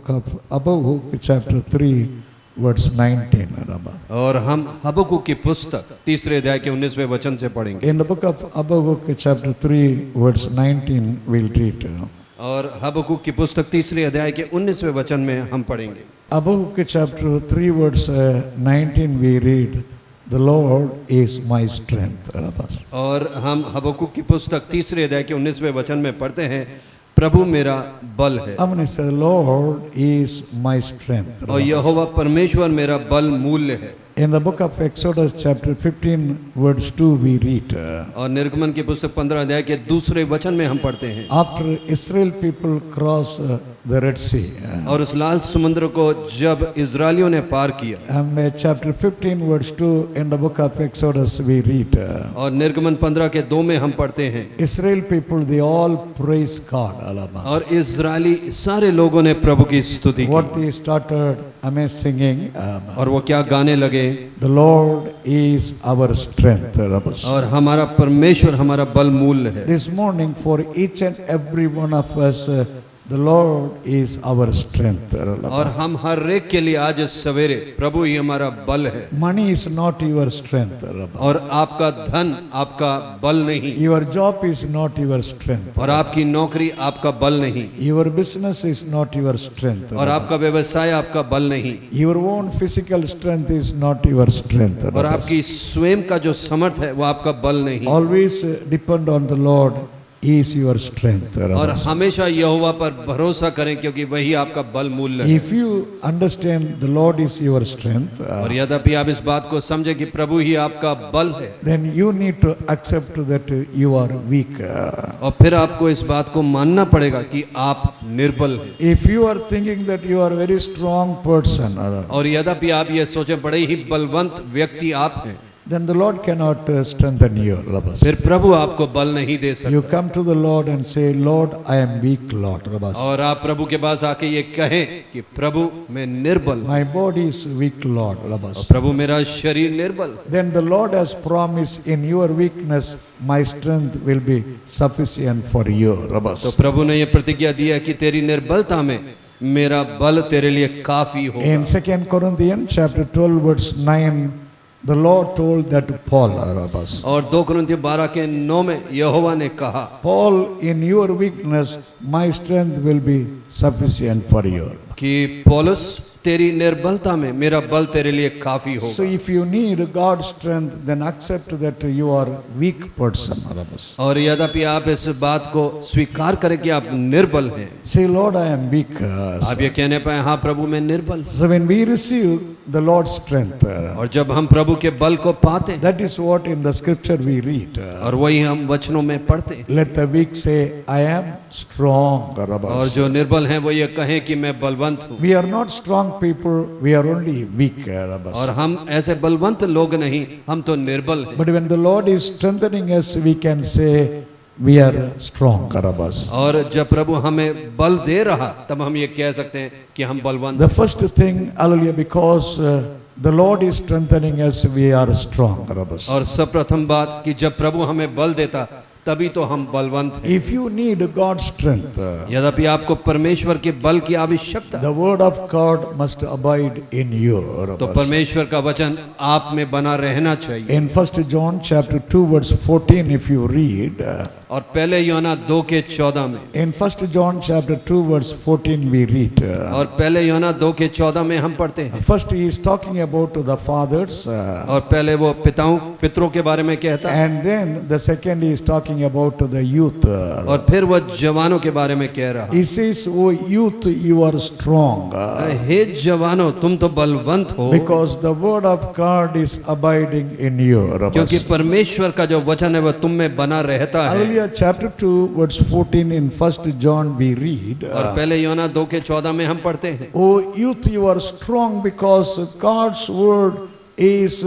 book of Habakkuk, chapter 3, verse 19. और हम हबक्कुक की पुस्तक तीसरे अध्याय के 19वें वचन से पढ़ेंगे। In the book of Habakkuk, chapter 3, verse 19, we'll read. और हबक्कुक की पुस्तक तीसरे अध्याय के 19वें वचन में हम पढ़ेंगे। Habakkuk, chapter 3, verse 19, we read, The Lord is my strength. और हम हबक्कुक की पुस्तक तीसरे अध्याय के 19वें वचन में पढ़ते हैं, प्रभु मेरा बल है। How many say, Lord is my strength? और यहोवा परमेश्वर मेरा बल मूल्य है। In the book of Exodus, chapter 15, verse 2, we read. और निर्गमन की पुस्तक 15 अध्याय के दूसरे वचन में हम पढ़ते हैं, After Israel people cross the Red Sea. और उस लाल समुद्र को जब इजरायलियों ने पार किया। And chapter 15, verse 2, in the book of Exodus, we read. और निर्गमन 15 के 2 में हम पढ़ते हैं, Israel people, they all praise God. और इजरायली सारे लोगों ने प्रभु की स्तुति What की। they started, singing. और वो क्या गाने लगे, The Lord is our strength. और हमारा परमेश्वर हमारा बल मूल्य है। This morning, for each and every one of us, the Lord is our strength. और हम हर एक के लिए आज सवेरे प्रभु ही हमारा बल है। Money is not your strength. और आपका धन आपका बल नहीं, Your job is not your strength. और आपकी नौकरी आपका बल नहीं, Your business is not your strength. और आपका व्यवसाय आपका बल नहीं, Your own physical strength is not your strength. और आपकी स्वयं का जो समर्थ है वो आपका बल नहीं। Always depend on the Lord. He is your strength. और हमेशा यहोवा पर भरोसा करें, क्योंकि वही आपका बल मूल्य है। If you understand the Lord is your strength, और यद्यपि आप इस बात को समझे कि प्रभु ही आपका बल है, then you need to accept that you are weak. और फिर आपको इस बात को मानना पड़ेगा कि आप निर्बल हैं। If you are thinking that you are a very strong person, और यद्यपि आप ये सोचें बड़े ही बलवंत व्यक्ति आप हैं, then the Lord cannot strengthen you. फिर प्रभु आपको बल नहीं दे You सकता। come to the Lord and say, Lord, I am weak, Lord. और आप प्रभु के पास आके ये कहें कि प्रभु मैं निर्बल हूं, My body is weak, Lord. और प्रभु मेरा शरीर निर्बल। Then the Lord has promised, in your weakness, my strength will be sufficient for you. तो प्रभु ने ये प्रतिज्ञा दिया कि तेरी निर्बलता में मेरा बल तेरे लिए काफी होगा। In 2 Corinthians chapter 12, verse 9, the Lord told that to Paul. और 2 कुरिन्थियों 12 के 9 में यहोवा ने कहा, Paul, in your weakness, my strength will be sufficient for you. कि पौलुस तेरी निर्बलता में मेरा बल तेरे लिए काफी So होगा। if you need God's strength, then accept that you are weak person. और यद्यपि आप इस बात को स्वीकार करें कि आप निर्बल हैं, Say, Lord, I am weak. आप ये कहने पाए, हाँ प्रभु मैं निर्बल हूं। So when we receive the Lord's strength, और जब हम प्रभु के बल को पाते हैं, that is what in the scripture we read. और वही हम वचनों में पढ़ते हैं। Let the weak say, I am strong. और जो निर्बल हैं वो ये कहें कि मैं बलवंत हूँ। We are not strong people, we are only weak. और हम ऐसे बलवंत लोग नहीं, हम तो निर्बल हैं। But when the Lord is strengthening us, we can say we are strong. और जब प्रभु हमें बल दे रहा, तब हम ये कह सकते हैं कि हम Balwant. The first thing, hallelujah, because the Lord is strengthening us, we are strong. और सब प्रथम बात कि जब प्रभु हमें बल देता तभी तो हम बलवंत हैं। If you need God's strength, यद्यपि आपको परमेश्वर के बल की आवश्यकता, the word of God must abide in you. तो परमेश्वर का वचन आप में बना रहना चाहिए। In 1 John chapter 2, verse 14, if you read, और पहले योना 2 के 14 में, in 1 John chapter 2, verse 14, we read. और पहले योना 2 के 14 में हम पढ़ते हैं। First he is talking about the fathers, और पहले वो पितरों के बारे में कहता है, and then the second he is talking about the youth. और फिर वो जवानों के बारे में कह रहा, He says, "O youth, you are strong, हे जवानों तुम तो बलवंत हो, because the word of God is abiding in you." क्योंकि परमेश्वर का जो वचन है वह तुम में बना रहता है। Hallelujah. Chapter 2, verse 14 in 1 John we read, और पहले योना 2 के 14 में हम पढ़ते हैं, "O youth, you are strong because God's word is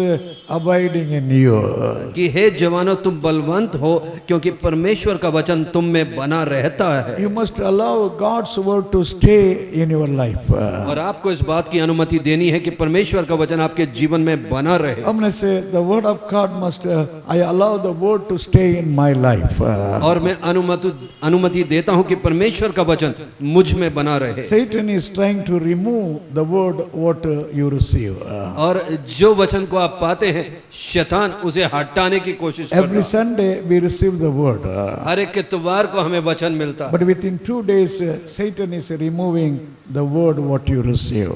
abiding in you. कि हे जवानों तुम बलवंत हो क्योंकि परमेश्वर का वचन तुम में बना रहता है। You must allow God's word to stay in your life. और आपको इस बात की अनुमति देनी है कि परमेश्वर का वचन आपके जीवन में बना रहे। I'm going to say the word of God must, I allow the word to stay in my life. और मैं अनुमति देता हूं कि परमेश्वर का वचन मुझ में बना रहे। Satan is trying to remove the word what you receive. और जो वचन को आप पाते हैं शैतान उसे हटाने की कोशिश करता Every है। Sunday we receive the word. हर एक इतवार को हमें वचन मिलता है, But within 2 days, Satan is removing the word what you receive.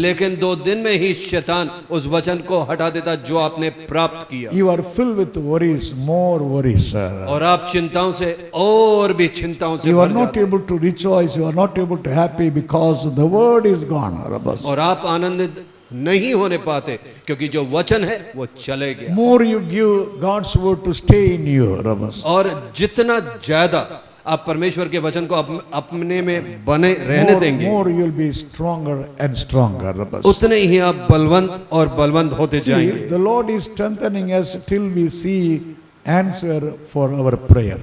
लेकिन 2 दिन में ही शैतान उस वचन को हटा देता जो आपने प्राप्त किया। You are filled with worries, more worries. और आप चिंताओं से और भी चिंताओं से You are भर not जाते हैं। able to rejoice, you are not able to happy because the word is gone. और आप आनंदित नहीं होने पाते क्योंकि जो वचन है वो चले गया। More you give God's word to stay in you. और जितना ज्यादा आप परमेश्वर के वचन को अपने में बने रहने देंगे More you'll be stronger and stronger. उतने ही आप बलवंत और बलवंत होते See, जाएंगे। the Lord is strengthening us till we see answer for our prayer.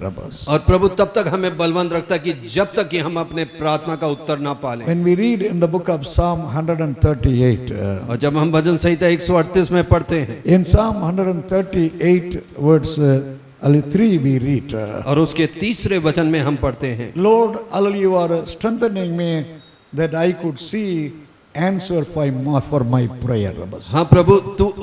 और प्रभु तब तक हमें बलवंत रखता है कि जब तक कि हम अपने प्रार्थना का उत्तर ना पालें। When we read in the book of Psalm 138, और जब हम भजन संहिता 138 में पढ़ते हैं in Psalm 138 verse 3 we read, और उसके तीसरे वचन में हम पढ़ते हैं, Lord, hallelujah, you are strengthening me that I could see answer for my prayer. हाँ प्रभु तू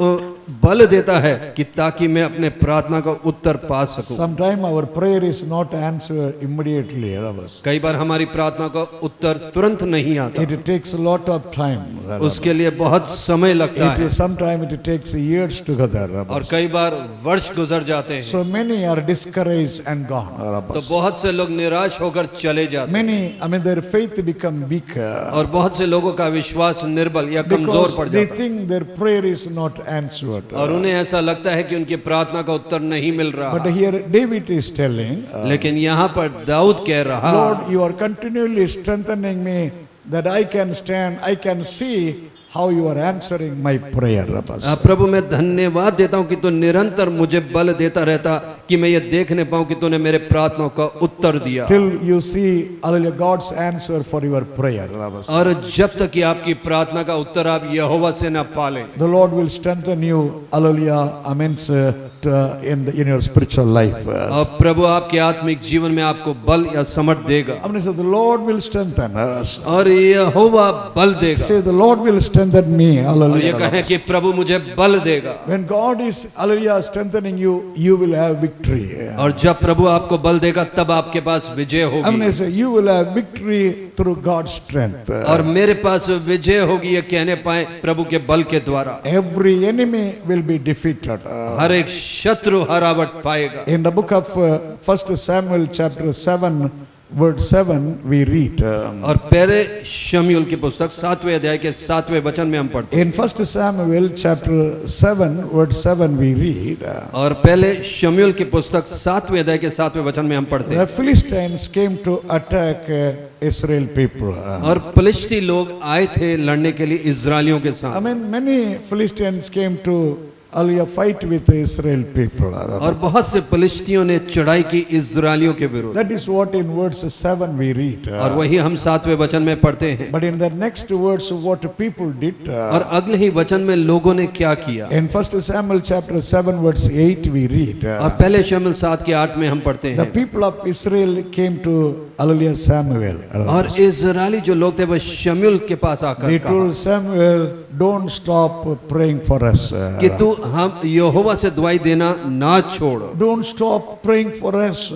बल देता है कि ताकि मैं अपने प्रार्थना का उत्तर पा सकूं। Sometimes our prayer is not answered immediately. कई बार हमारी प्रार्थना का उत्तर तुरंत नहीं आता, It takes a lot of time. उसके लिए बहुत समय लगता है Sometimes it takes years together. और कई बार वर्ष गुजर जाते हैं। So many are discouraged and gone. तो बहुत से लोग निराश होकर चले जाते हैं Many, their faith become weak और बहुत से लोगों का विश्वास निर्बल या कमजोर because पड़ they जाता है think their prayer is not answered. और उन्हें ऐसा लगता है कि उनकी प्रार्थना का उत्तर नहीं मिल रहा। But here David is telling, लेकिन यहाँ पर दाऊद कह रहा, Lord, you are continually strengthening me that I can stand, I can see how you are answering my prayer. प्रभु मैं धन्यवाद देता हूँ कि तू निरंतर मुझे बल देता रहता कि मैं ये देखने पाऊँ कि तूने मेरे प्रार्थनाओं का उत्तर दिया। Till you see, hallelujah, God's answer for your prayer. और जब तक कि आपकी प्रार्थना का उत्तर आप यहोवा से न पालें, The Lord will strengthen you, hallelujah, immense in your spiritual life. और प्रभु आपके आत्मिक जीवन में आपको बल या समर्थ देगा। I'm going to say, the Lord will strengthen us. और यहोवा बल देगा। Say, the Lord will strengthen me, और ये hallelujah. कहें कि प्रभु मुझे बल देगा। When God is, hallelujah, strengthening you, you will have victory. और जब प्रभु आपको बल देगा तब आपके पास विजय I'm going होगी। to say, you will have victory through God's strength. और मेरे पास विजय होगी ये कहने पाए प्रभु के बल के द्वारा। Every enemy will be defeated. हर एक शत्रु हरावट पाएगा। In the book of 1 Samuel chapter 7 verse 7 we read, और पहले शमूएल की पुस्तक 7वें अध्याय के 7वें वचन में हम पढ़ते हैं। in 1 Samuel chapter 7 verse 7 we read, और पहले शमूएल की पुस्तक 7वें अध्याय के 7वें वचन में हम पढ़ते the हैं, Philistines came to attack Israel people. और फलिश्ती लोग आए थे लड़ने के लिए इजरायलियों के I साथ। mean, many Philistines came to fight with the Israel people. और बहुत से फलिश्तियों ने चढ़ाई की इजरायलियों के विरुद्ध। That is what in verse 7 we read. और वही हम 7वें वचन में पढ़ते हैं। But in the next verse, what people did, और अगले ही वचन में लोगों ने क्या किया। in 1 Samuel chapter 7 verse 8 we read, और पहले शमूएल 7 के 8 में हम पढ़ते the हैं, people of Israel came to hallelujah Samuel. और इजरायली जो लोग थे वह शमूएल के पास They आकर कहा told Samuel, don't stop praying for us. कि तू हम यहोवा से दुआई देना ना छोड़, Don't stop praying for us.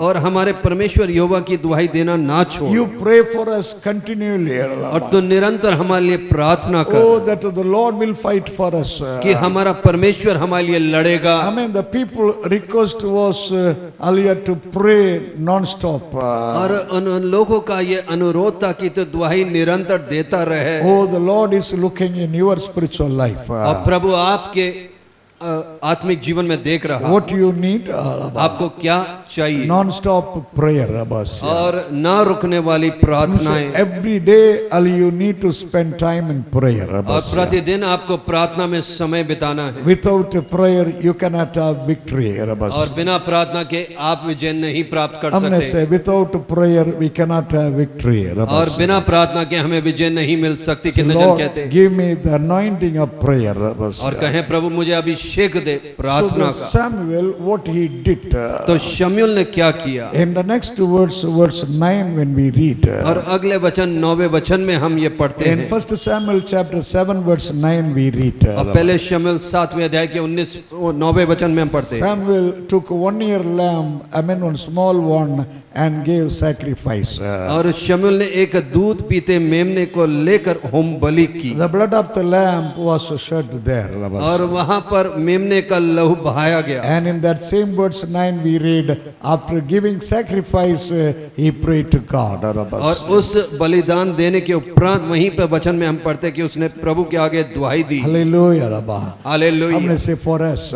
और हमारे परमेश्वर यहोवा की दुआई देना ना छोड़, You pray for us continually. और तू निरंतर हमारे लिए प्रार्थना Oh, कर that the Lord will fight for us. कि हमारा परमेश्वर हमारे लिए लड़ेगा। I mean, the people request was hallelujah to pray non-stop. और उन लोगों का ये अनुरोध था कि तू दुआई निरंतर देता रहे। Oh, the Lord is looking in your spiritual life. और प्रभु आपके आत्मिक जीवन में देख रहा, What you need? आपको क्या चाहिए, Non-stop prayer. और ना रुकने वाली प्रार्थनाएं, Every day you need to spend time in prayer. और प्रतिदिन आपको प्रार्थना में समय बिताना है। Without a prayer you cannot have victory. और बिना प्रार्थना के आप विजय नहीं प्राप्त कर हमने सकते, से without prayer we cannot have victory. और बिना प्रार्थना के हमें विजय नहीं मिल सकती। कितने जन Lord, कहते हैं give me the anointing of prayer. और कहें प्रभु मुझे अभिषेक दे So प्रार्थना the का। Samuel, what he did, तो शमूएल ने क्या किया, in the next verse 9 when we read, और अगले वचन 9वें वचन में हम ये पढ़ते in हैं। 1 Samuel chapter 7 verse 9 we read, और पहले शमूएल 7वें अध्याय के 9वें वचन में हम पढ़ते हैं। Samuel took 1 year lamb, one small one, and gave sacrifice. और शमूएल ने एक दूध पीते मेमने को लेकर होम बलि की, The blood of the lamb was shed there. और वहां पर मेमने का लहू बहाया गया। And in that same verse 9 we read, after giving sacrifice he prayed to God. और उस बलिदान देने के उपरांत वहीं पर वचन में हम पढ़ते कि उसने प्रभु के आगे दुहाई दी। Hallelujah. हमने हालेलुया। से for us,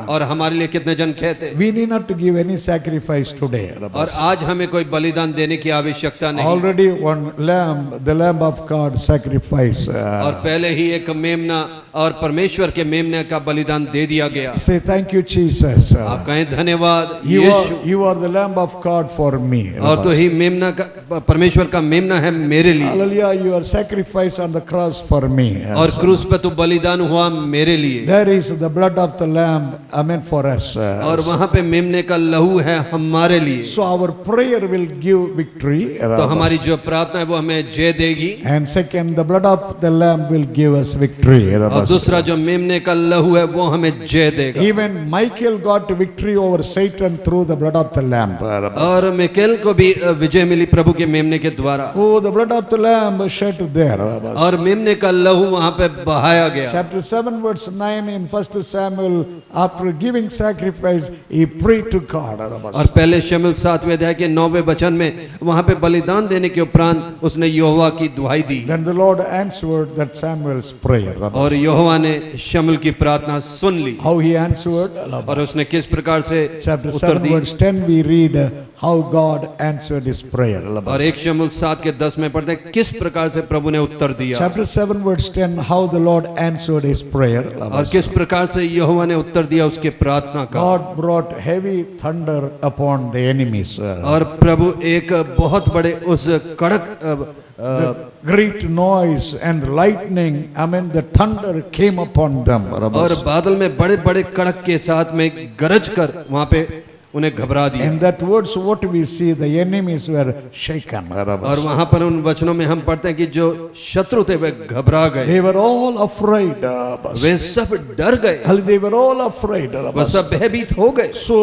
और हमारे लिए कितने जन कहते, we need not to give any sacrifice today. और आज हमें कोई बलिदान देने की आवश्यकता नहीं। Already one lamb, the lamb of God sacrifice. और पहले ही एक मेमना और परमेश्वर के मेमने का बलिदान दे दिया गया। Say thank you Jesus. आप कहें धन्यवाद You Yeshu, are the lamb of God for me. और तो ही मेमना का, परमेश्वर का मेमना है मेरे लिए, Hallelujah, you are sacrifice on the cross for me. और क्रूस पे तो बलिदान हुआ मेरे लिए, There is the blood of the lamb, for us. और वहां पे मेमने का लहू है हमारे लिए। So our prayer will give victory. तो हमारी जो प्रार्थना है वो हमें जय देगी, And second, the blood of the lamb will give us victory. और दूसरा जो मेमने का लहू है वो हमें जय देगा। Even Michael got victory over Satan through the blood of the lamb. और मिकेल को भी विजय मिली प्रभु के मेमने के द्वारा, Oh, the blood of the lamb shed there. और मेमने का लहू वहां पे बहाया गया। Chapter 7 verse 9 in 1 Samuel, after giving sacrifice, he prayed to God. और पहले शमूएल 7वें अध्याय के 9वें वचन में वहां पे बलिदान देने के उपरांत उसने यहोवा की दुहाई दी, Then the Lord answered that Samuel's prayer. और यहोवा ने शमूएल की प्रार्थना सुन ली। How he answered? और उसने किस प्रकार से Chapter Uttar 7 the, verse 10 we read how God answered his prayer. और 1 शमूएल 7 के 10 में पढ़ते हैं किस प्रकार से प्रभु ने उत्तर दिया, Chapter 7 verse 10 how the Lord answered his prayer. और किस प्रकार से यहोवा ने उत्तर दिया उसके प्रार्थना का। God brought heavy thunder upon the enemies. और प्रभु एक बहुत बड़े उस कड़क Great noise and lightning, the thunder came upon them. और बादल में बड़े बड़े कड़क के साथ में गरज कर वहां पे उन्हें घबरा दिया। In that words what we see, the enemies were shaken. और वहां पर उन वचनों में हम पढ़ते हैं कि जो शत्रु थे वे घबरा गए, They were all afraid. वे सब डर गए, They were all afraid. वे सब भयभीत हो गए। So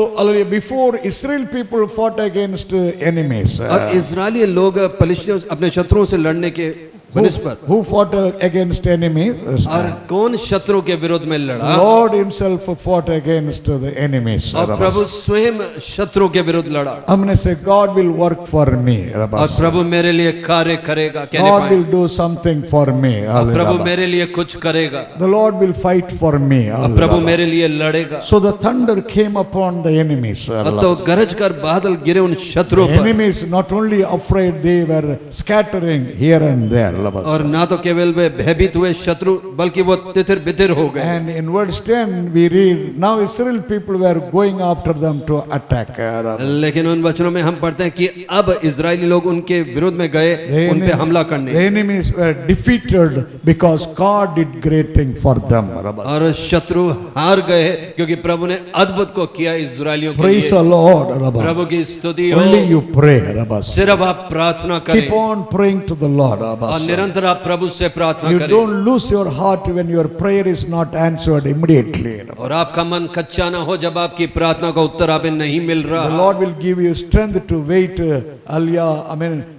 before Israel people fought against enemies. और इजरायली लोग पलिश्तियों अपने शत्रुओं से लड़ने के बनिस्बत, Who fought against enemies? और कौन शत्रु के विरोध में लड़ा, Lord himself fought against the enemies. और प्रभु स्वयं शत्रु के विरुद्ध लड़ा। हमने से God will work for me. और प्रभु मेरे लिए कार्य करेगा, कहने God पाए, will do something for me. प्रभु मेरे लिए कुछ करेगा, The Lord will fight for me. प्रभु मेरे लिए लड़ेगा। So the thunder came upon the enemies. तो गरज कर बादल गिरे उन शत्रुओं The पर, enemies not only afraid, they were scattering here and there. और ना तो केवल वे भयभीत हुए शत्रु, बल्कि वो तितिर बितिर हो गए। And in verse 10 we read, now Israel people were going after them to attack. लेकिन उन वचनों में हम पढ़ते हैं कि अब इजरायली लोग उनके विरोध में गए उन पे हमला The करने, enemies were defeated because God did great thing for them. और शत्रु हार गए क्योंकि प्रभु ने अद्भुत को किया इजरायलियों के Praise the लिए। Lord. प्रभु की स्तुति हो। Only you pray. सिर्फ आप प्रार्थना Keep करें, on praying to the Lord. और निरंतर आप प्रभु से प्रार्थना You करें, don't lose your heart when your prayer is not answered immediately. और आपका मन कच्चा ना हो जब आपकी प्रार्थना का उत्तर आपे नहीं मिल The रहा, Lord will give you strength to wait,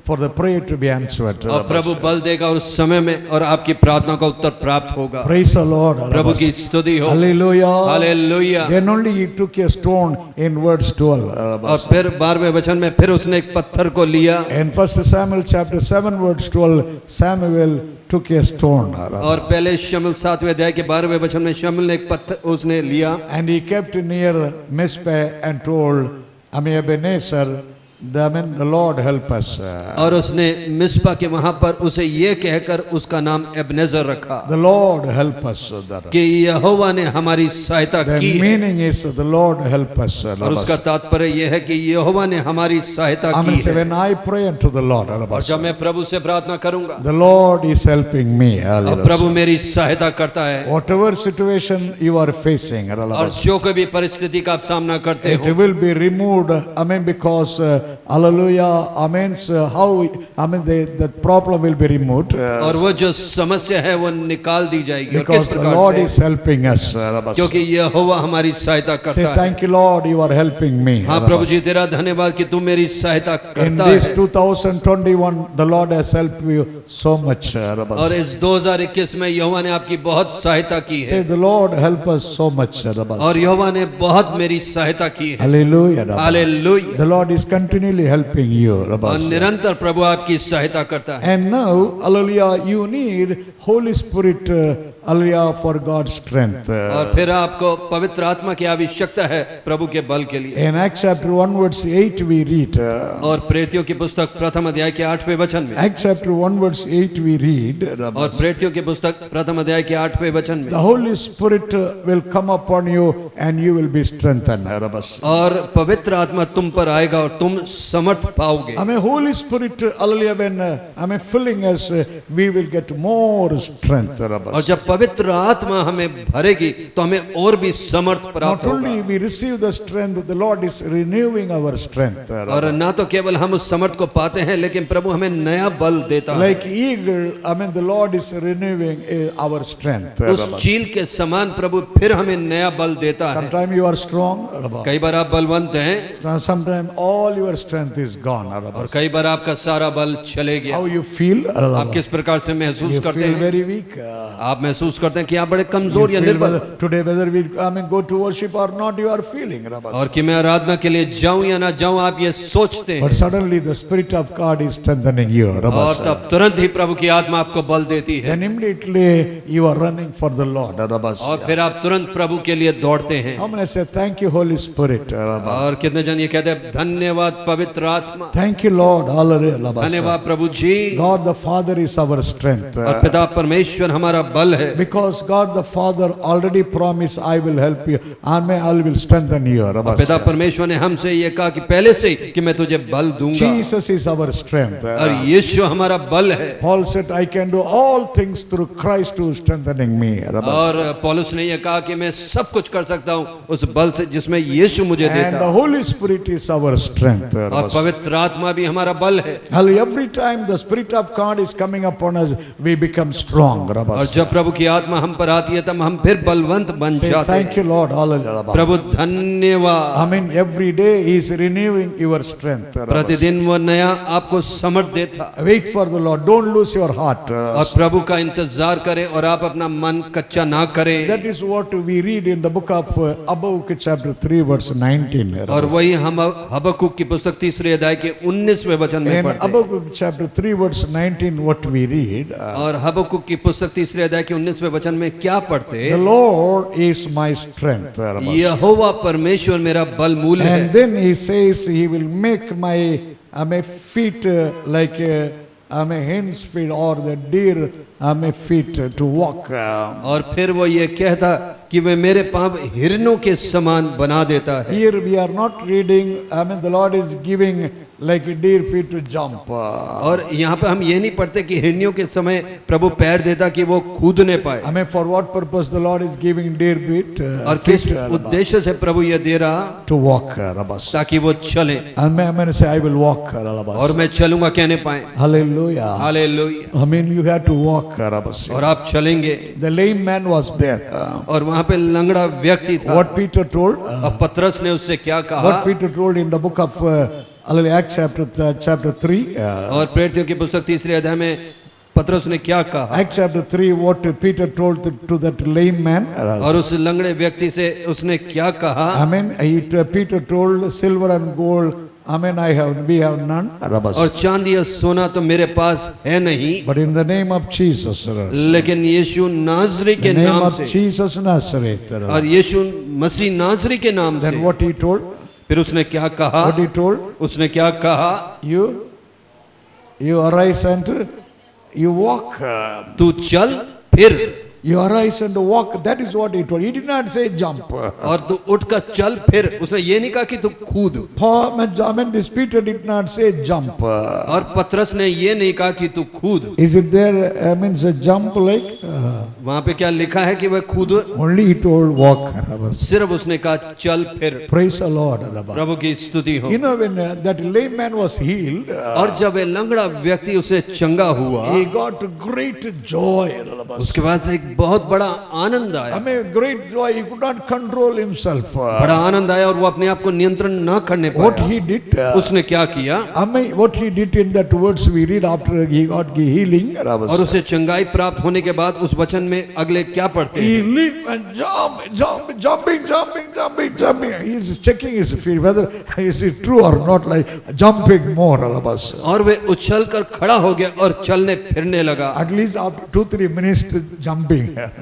for the prayer to be answered. और प्रभु बल देगा उस समय में और आपकी प्रार्थना का उत्तर प्राप्त होगा। Praise the Lord. प्रभु की स्तुति हो। Hallelujah. Hallelujah. Then only he took a stone in verse 12. और फिर 12वें वचन में फिर उसने एक पत्थर को लिया। In 1 Samuel chapter 7 verse 12, Samuel took a stone. और पहले शमूएल 7वें अध्याय के 12वें वचन में शमूएल ने एक पत्थर उसने लिया And he kept near Mizpeh and told Ebenezer, the Lord help us. और उसने मिस्पा के वहां पर उसे ये कहकर उसका नाम एबनेजर रखा The Lord help us. कि यहोवा ने हमारी सहायता The की है। meaning is the Lord help us. और उसका तात्पर्य यह है कि यहोवा ने हमारी सहायता I की mean, say, है। when I pray unto the Lord, और जब मैं प्रभु से प्रार्थना करूंगा the Lord is helping me. और प्रभु मेरी सहायता करता है। Whatever situation you are facing, और जो कोई भी परिस्थिति का आप सामना करते it हो will be removed. I mean, because hallelujah, amen. How I mean, the problem will be removed और वो जो समस्या है वो निकाल दी जाएगी। और किस because the प्रकार Lord से? is helping us. क्योंकि यहोवा हमारी सहायता Say करता है। thank you, Lord, you are helping me. हाँ प्रभु जी तेरा धन्यवाद कि तू मेरी सहायता In करता this है। 2021, the Lord has helped you so much. और इस 2021 में यहोवा ने आपकी बहुत सहायता की Say है। the Lord help us so much. और यहोवा ने बहुत मेरी सहायता की है। Hallelujah. Hallelujah. The Lord is continually helping you. और निरंतर प्रभु आपकी सहायता करता है। And now, hallelujah, you need Holy Spirit, hallelujah, for God's strength. और फिर आपको पवित्र आत्मा की आवश्यकता है प्रभु के बल के लिए। In Acts chapter 1 verse 8 we read, और प्रेरितों की पुस्तक प्रथम अध्याय के 8वें वचन में Acts chapter 1 verse 8 we read, और प्रेरितों की पुस्तक प्रथम अध्याय के 8वें वचन में the Holy Spirit will come upon you and you will be strengthened. और पवित्र आत्मा तुम पर आएगा और तुम समर्थ पाओगे। I mean, Holy Spirit, hallelujah, when I mean filling us, we will get more strength. और जब पवित्र आत्मा हमें भरेगी तो हमें और भी समर्थ प्राप्त Not होगा। only we receive the strength, the Lord is renewing our strength. और ना तो केवल हम उस समर्थ को पाते हैं लेकिन प्रभु हमें नया बल देता है। Like eagle, I mean, the Lord is renewing our strength. उस चील के समान प्रभु फिर हमें नया बल देता है। Sometimes you are strong, कई बार आप बलवंत हैं sometimes all your strength is gone. और कई बार आपका सारा बल चले गया। How you feel? आप किस प्रकार से महसूस You करते feel हैं? very weak. आप महसूस करते हैं कि आप बड़े You कमजोर या feel निर्बल। today whether we I mean go to worship or not, you are feeling. और कि मैं आराधना के लिए जाऊं या ना जाऊं आप ये सोचते हैं। But suddenly the Spirit of God is strengthening you. और तब तुरंत ही प्रभु की आत्मा आपको बल देती है। Then immediately you are running for the Lord. और फिर आप तुरंत प्रभु के लिए दौड़ते हैं। How many say thank you Holy Spirit? और कितने जन ये कहते हैं धन्यवाद पवित्र आत्मा। Thank you Lord. Hallelujah. धन्यवाद प्रभु जी। God the Father is our strength. और पिता परमेश्वर हमारा बल है। Because God the Father already promised I will help you and I will strengthen you. पिता परमेश्वर ने हमसे ये कहा कि पहले से ही कि मैं तुझे बल दूंगा। Jesus is our strength. और यीशु हमारा बल है। Paul said I can do all things through Christ who is strengthening me. और पौलुस ने ये कहा कि मैं सब कुछ कर सकता हूँ उस बल से जिसमें यीशु मुझे And देता the है। Holy Spirit is our strength. और पवित्र आत्मा भी हमारा बल है। Every time the Spirit of God is coming upon us, we become strong. और जब प्रभु की आत्मा हम पर आती है तब हम फिर बलवंत बन Say जाते thank हैं। you Lord. Hallelujah. प्रभु धन्यवाद। I mean every day He is renewing your strength. प्रतिदिन वो नया आपको समर्थ देता। Wait for the Lord. Don't lose your heart. और प्रभु का इंतजार करें और आप अपना मन कच्चा ना करें। That is what we read in the book of Habakkuk chapter 3 verse 19. और वही हम हबक्कुक की पुस्तक 3 अध्याय के 19वें वचन में In पढ़ते हैं। Habakkuk chapter 3 verse 19 what we read, और हबक्कुक की पुस्तक 3 अध्याय के 19वें वचन में क्या पढ़ते? the Lord is my strength. यहोवा परमेश्वर मेरा बल मूल है। And then he says he will make my feet like hen's feet or the deer feet to walk. और फिर वो ये कहता कि वे मेरे पांव हिरनों के समान बना देता है। Here we are not reading, the Lord is giving like a deer feet to jump. और यहाँ पे हम ये नहीं पढ़ते कि हिरनियों के समय प्रभु पैर देता कि वो कूदने पाए। For what purpose the Lord is giving deer feet? और किस उद्देश्य से प्रभु ये दे रहा? To walk. ताकि वो चले। And say I will walk. और मैं चलूंगा कहने पाए। Hallelujah. Hallelujah. You have to walk. और आप चलेंगे। The lame man was there. और वहाँ पे लंगड़ा व्यक्ति था। What Peter told? और पतरस ने उससे क्या कहा? What Peter told in the book of Acts chapter 3. और प्रेरितों की पुस्तक 3 अध्याय में पतरस ने क्या कहा? Acts chapter 3 what Peter told to that lame man. और उस लंगड़े व्यक्ति से उसने क्या कहा? Peter told silver and gold we have none. और चांदी या सोना तो मेरे पास है नहीं, But in the name of Jesus, लेकिन यीशु नाजरी the के name नाम of से, Jesus Nazareth. और यीशु मसीह नाजरी के नाम Then से, what he told? फिर उसने क्या कहा? What he told? उसने क्या कहा? You arise and you walk. तू चल फिर, You arise and walk. That is what he told. He did not say jump. और तू उठकर चल फिर, उसने ये नहीं कहा कि तू कूद। This Peter did not say jump. और पतरस ने ये नहीं कहा कि तू कूद। Is it there? Means a jump like? वहां पे क्या लिखा है कि वह कूद? Only he told walk. सिर्फ उसने कहा चल फिर। Praise the Lord. प्रभु की स्तुति हो। You know when that lame man was healed, और जब वह लंगड़ा व्यक्ति उसे चंगा हुआ, he got great joy. उसके बाद से एक बहुत बड़ा आनंद आया। Great joy. He could not control himself. बड़ा आनंद आया और वो अपने आप को नियंत्रण न करने What पाया। he did? उसने क्या किया? What he did in that words we read after he got healing. और उसे चंगाई प्राप्त होने के बाद उस वचन में अगले क्या पढ़ते He हैं? leaped and jumping. He is checking his feet whether is it true or not, like jumping more. और वे उछल कर खड़ा हो गया और चलने फिरने लगा। At least after 2-3 minutes jumping.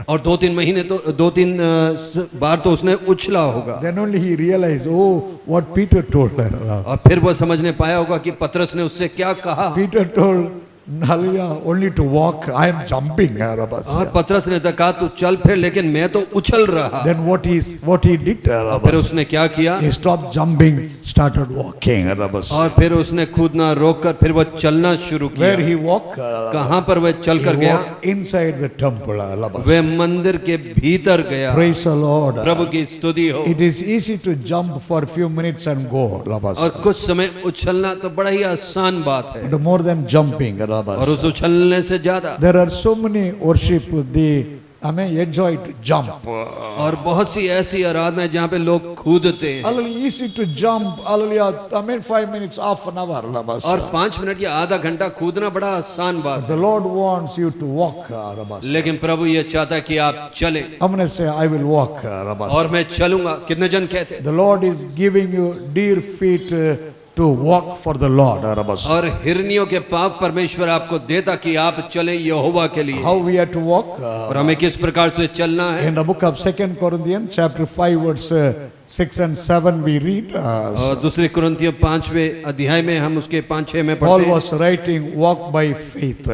और 2-3 महीने तो 2-3 बार तो उसने उछला होगा। Then only he realized, oh, what Peter told her. और फिर वो समझने पाया होगा कि पतरस ने उससे क्या कहा। Peter told, hallelujah, only to walk, I am jumping. और पतरस ने तो कहा तू चल फिर, लेकिन मैं तो उछल रहा। Then what he did? फिर उसने क्या किया? He stopped jumping, started walking. और फिर उसने कूदना रोककर फिर वो चलना शुरू Where किया। he walked? कहाँ पर वह चल कर He गया? walked inside the temple. वह मंदिर के भीतर गया। Praise the Lord. प्रभु की स्तुति हो। It is easy to jump for a few minutes and go. और कुछ समय उछलना तो बड़ा ही आसान बात है, But more than jumping. और उस उछलने से ज्यादा There are so many worship they enjoy to jump. और बहुत सी ऐसी आराधना है जहाँ पे लोग कूदते हैं। Hallelujah, easy to jump. Hallelujah, 5 minutes, half an hour. और 5 मिनट या आधा घंटा कूदना बड़ा आसान बात है, The Lord wants you to walk. लेकिन प्रभु ये चाहता है कि आप चले। I'm going to say, I will walk. और मैं चलूंगा। कितने जन कहते हैं? The Lord is giving you dear feet to walk for the Lord. और हिरनियों के पाप परमेश्वर आपको देता कि आप चले यहोवा के लिए। How we have to walk? और हमें किस प्रकार से चलना है? In the book of 2 Corinthians chapter 5 verse 6 and 7 we read. और दूसरे कुरिन्थियों 5वें अध्याय में हम उसके 5-6 में Paul पढ़ते हैं। was writing, walk by faith.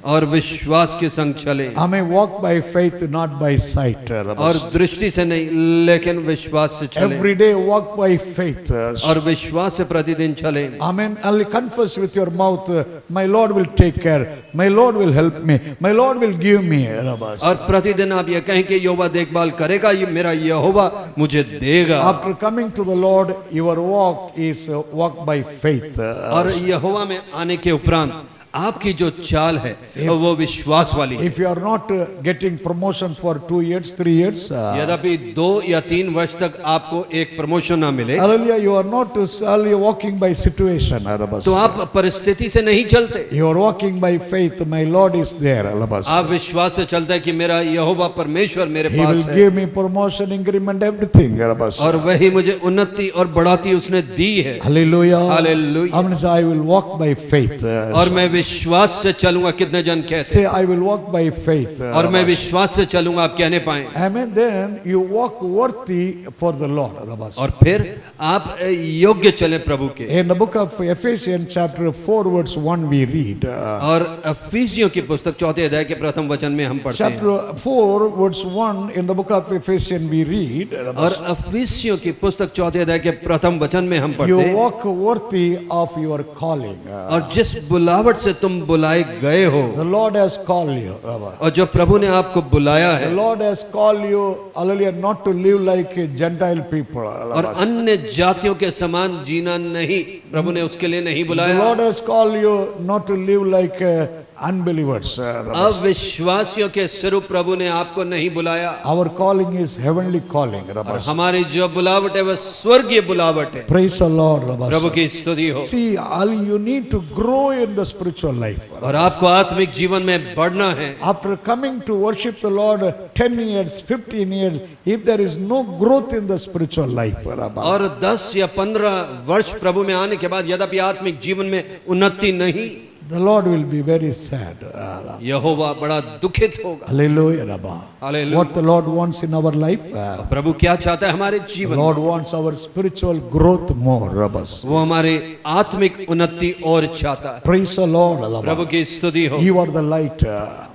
और विश्वास के संग चले। Walk by faith, not by sight. और दृष्टि से नहीं, लेकिन विश्वास से चले। Every day walk by faith. और विश्वास से प्रतिदिन चले। I'll confess with your mouth, my Lord will take care, my Lord will help me, my Lord will give me. और प्रतिदिन आप ये कहें कि यहोवा देखभाल करेगा, ये मेरा यहोवा मुझे देगा। After coming to the Lord, your walk is walk by faith. और यहोवा में आने के उपरांत आपकी जो चाल है वो विश्वास वाली है। If you are not getting promotion for 2 years, 3 years, यद्यपि 2 या 3 वर्ष तक आपको एक प्रमोशन ना मिले, hallelujah, you are not walking by situation. तो आप परिस्थिति से नहीं चलते, You are walking by faith, my Lord is there. आप विश्वास से चलते हैं कि मेरा यहोवा परमेश्वर मेरे He will पास है give me promotion, increment, everything. और वही मुझे उन्नति और बढ़ाती उसने दी है। Hallelujah. Hallelujah. I'm going to say, I will walk by faith. और मैं विश्वास से चलूंगा। कितने जन कहते Say, I will walk by faith. हैं? और मैं विश्वास से चलूंगा, आप कहने पाए। Amen. Then you walk worthy for the Lord. और फिर आप योग्य चले प्रभु के। In the book of Ephesians chapter 4 verse 1 we read. और अफीसियों की पुस्तक 4 अध्याय के प्रथम वचन में हम पढ़ते हैं। Chapter 4 verse 1 in the book of Ephesians we read. और अफीसियों की पुस्तक 4 अध्याय के प्रथम वचन में हम पढ़ते You हैं। walk worthy of your calling. और जिस बुलावट से तुम बुलाए गए हो, The Lord has called you. और जो प्रभु ने आपको बुलाया The है, Lord has called you, hallelujah, not to live like Gentile people. और अन्य जातियों के समान जीना नहीं, प्रभु ने उसके लिए नहीं The बुलाया। Lord has called you not to live like unbelievers. अविश्वासियों के स्वरूप प्रभु ने आपको नहीं बुलाया। Our calling is heavenly calling. और हमारी जो बुलावट है वह स्वर्गीय बुलावट है। Praise the Lord. प्रभु की स्तुति हो। See, all you need to grow in the spiritual life. और आपको आत्मिक जीवन में बढ़ना है। After coming to worship the Lord 10 years, 15 years, if there is no growth in the spiritual life, और 10 या 15 वर्ष प्रभु में आने के बाद यद्यपि आत्मिक जीवन में उन्नति नहीं, the Lord will be very sad. यहोवा बड़ा दुखित होगा। Hallelujah, Rabba. Hallelujah। What the Lord wants in our life? प्रभु क्या चाहता है हमारे The जीवन Lord में? wants our spiritual growth more, Rabba. वो हमारे आत्मिक उन्नति और चाहता है। Praise the Lord, Prabhu Rabba. की स्तुति हो। You are the light.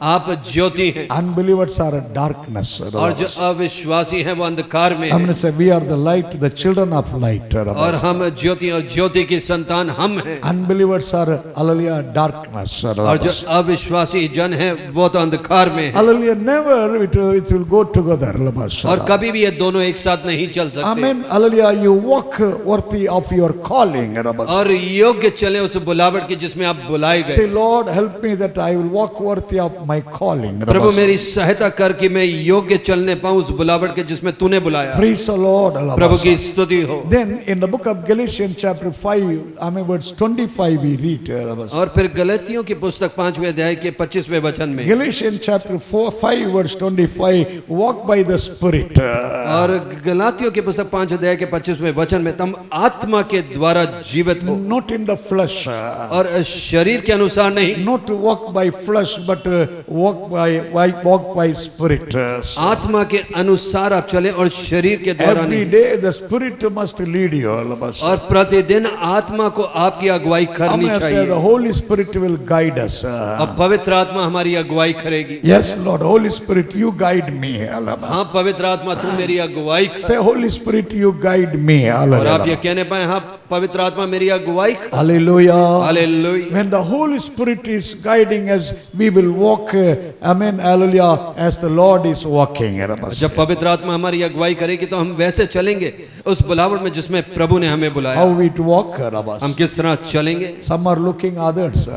आप ज्योति हैं Unbelievers are darkness. और जो अविश्वासी हैं वो अंधकार में I'm going हैं। to say we are the light, the children of light. और हम ज्योति और ज्योति की संतान हम हैं। Unbelievers are, hallelujah, darkness. और जो अविश्वासी जन है वो तो अंधकार में है। Hallelujah, never it will go together. और कभी भी ये दोनों एक साथ नहीं चल सकते। Amen. Hallelujah, you walk worthy of your calling. और योग्य चले उस बुलावट की जिसमें आप बुलाए Say, गए। Lord, help me that I will walk worthy of my calling. प्रभु मेरी सहायता कर कि मैं योग्य चलने पाऊं उस बुलावट के जिसमें तूने बुलाया। Praise the Lord. प्रभु की स्तुति हो। Then in the book of Galatians chapter 5, verse 25 we read. और फिर गलतियों की पुस्तक 5वें अध्याय के 25वें वचन में, Galatians chapter 5 verse 25, walk by the Spirit. और गलातियों की पुस्तक 5 अध्याय के 25वें वचन में, तुम आत्मा के द्वारा जीवित हो Not in the flesh. और शरीर के अनुसार नहीं। Not to walk by flesh, but walk by Spirit. आत्मा के अनुसार आप चले और शरीर के द्वारा Every नहीं। day the Spirit must lead you. और प्रतिदिन आत्मा को आपकी अगुवाई I'm करनी going to say the चाहिए। Holy Spirit will guide us. अब पवित्र आत्मा हमारी अगुवाई करेगी। Yes, Lord, Holy Spirit, you guide me. हाँ पवित्र आत्मा तू मेरी अगुवाई कर। Say, Holy Spirit, you guide me. और आप ये Hallelujah. कहने पाए, हाँ पवित्र आत्मा मेरी अगुवाई कर। Hallelujah. Hallelujah. When the Holy Spirit is guiding us, we will walk, amen, hallelujah, as the Lord is walking. जब पवित्र आत्मा हमारी अगुवाई करेगी तो हम वैसे चलेंगे उस बुलावट में जिसमें प्रभु ने हमें बुलाया। How we to walk? हम किस तरह चलेंगे? Some are looking others.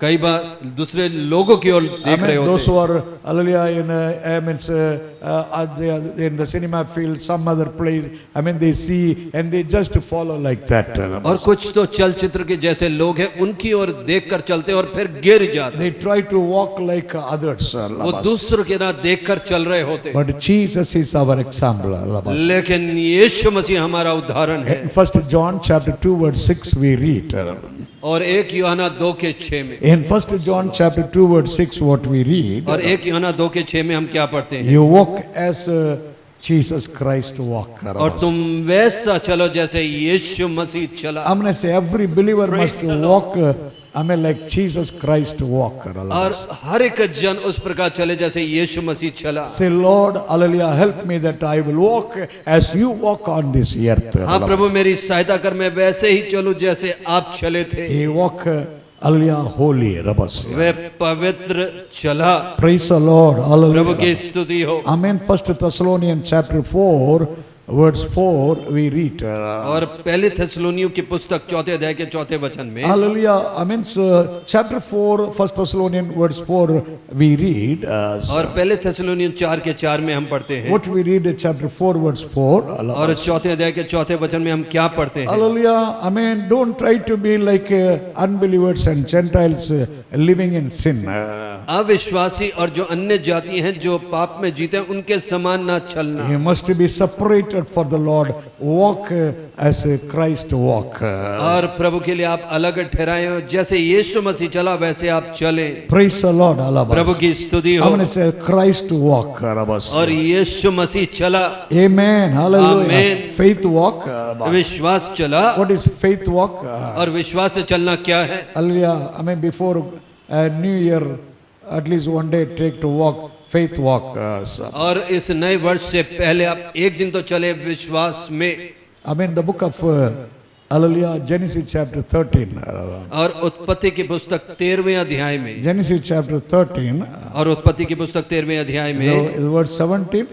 कई बार दूसरे लोगों की ओर देख रहे Amen. Those होते who are, hallelujah, in the cinema field, some other place, they see and they just follow like that. और कुछ तो चलचित्र के जैसे लोग हैं उनकी ओर देखकर चलते और फिर गिर जाते। They try to walk like others. वो दूसरों के ना देखकर चल रहे होते। But Jesus is our example. लेकिन यीशु मसीह हमारा उदाहरण है। In 1 John chapter 2 verse 6 we read. और 1 यूहन्ना 2:6 में, In 1 John chapter 2 verse 6 what we read. और 1 यूहन्ना 2:6 में हम क्या पढ़ते हैं? You walk as Jesus Christ walked. और तुम वैसा चलो जैसे यीशु मसीह चला। I'm going to say every believer must walk, like Jesus Christ walked. और हर एक जन उस प्रकार चले जैसे यीशु मसीह चला। Say, Lord, hallelujah, help me that I will walk as you walk on this earth. हाँ प्रभु मेरी सहायता कर, मैं वैसे ही चलूं जैसे आप चले थे। He walk, hallelujah, holy. वे पवित्र चला। Praise the Lord. प्रभु की Hallelujah. स्तुति हो। Amen. 1 Thessalonians chapter 4 verse 4 we read. और पहले थेसलोनियों की पुस्तक 4 अध्याय के 4 वचन में, Hallelujah. Chapter 4, 1 Thessalonians verse 4 we read. और पहले थेसलोनियों 4 के 4 में हम पढ़ते हैं। What we read in chapter 4 verse 4. और 4 अध्याय के 4 वचन में हम क्या पढ़ते हैं? Hallelujah. Don't try to be like unbelievers and Gentiles living in sin. अविश्वासी और जो अन्य जाति हैं जो पाप में जीते हैं उनके समान ना चलना। You must be separated for the Lord. Walk as Christ walk. और प्रभु के लिए आप अलग ठहराए हो, जैसे यीशु मसीह चला वैसे आप चले। Praise the Lord. प्रभु की स्तुति I'm हो। going to say Christ walk. और यीशु मसीह चला। Amen. Hallelujah. Amen. Faith walk. विश्वास चला। What is faith walk? और विश्वास से चलना क्या है? Hallelujah. Before New Year, at least one day take to walk, faith walk. और इस नए वर्ष से पहले आप एक दिन तो चले विश्वास में। The book of Hallelujah. Genesis chapter 13. और उत्पत्ति की पुस्तक 13वें अध्याय में, Genesis chapter 13. और उत्पत्ति की पुस्तक 13वें अध्याय So, में is verse 17.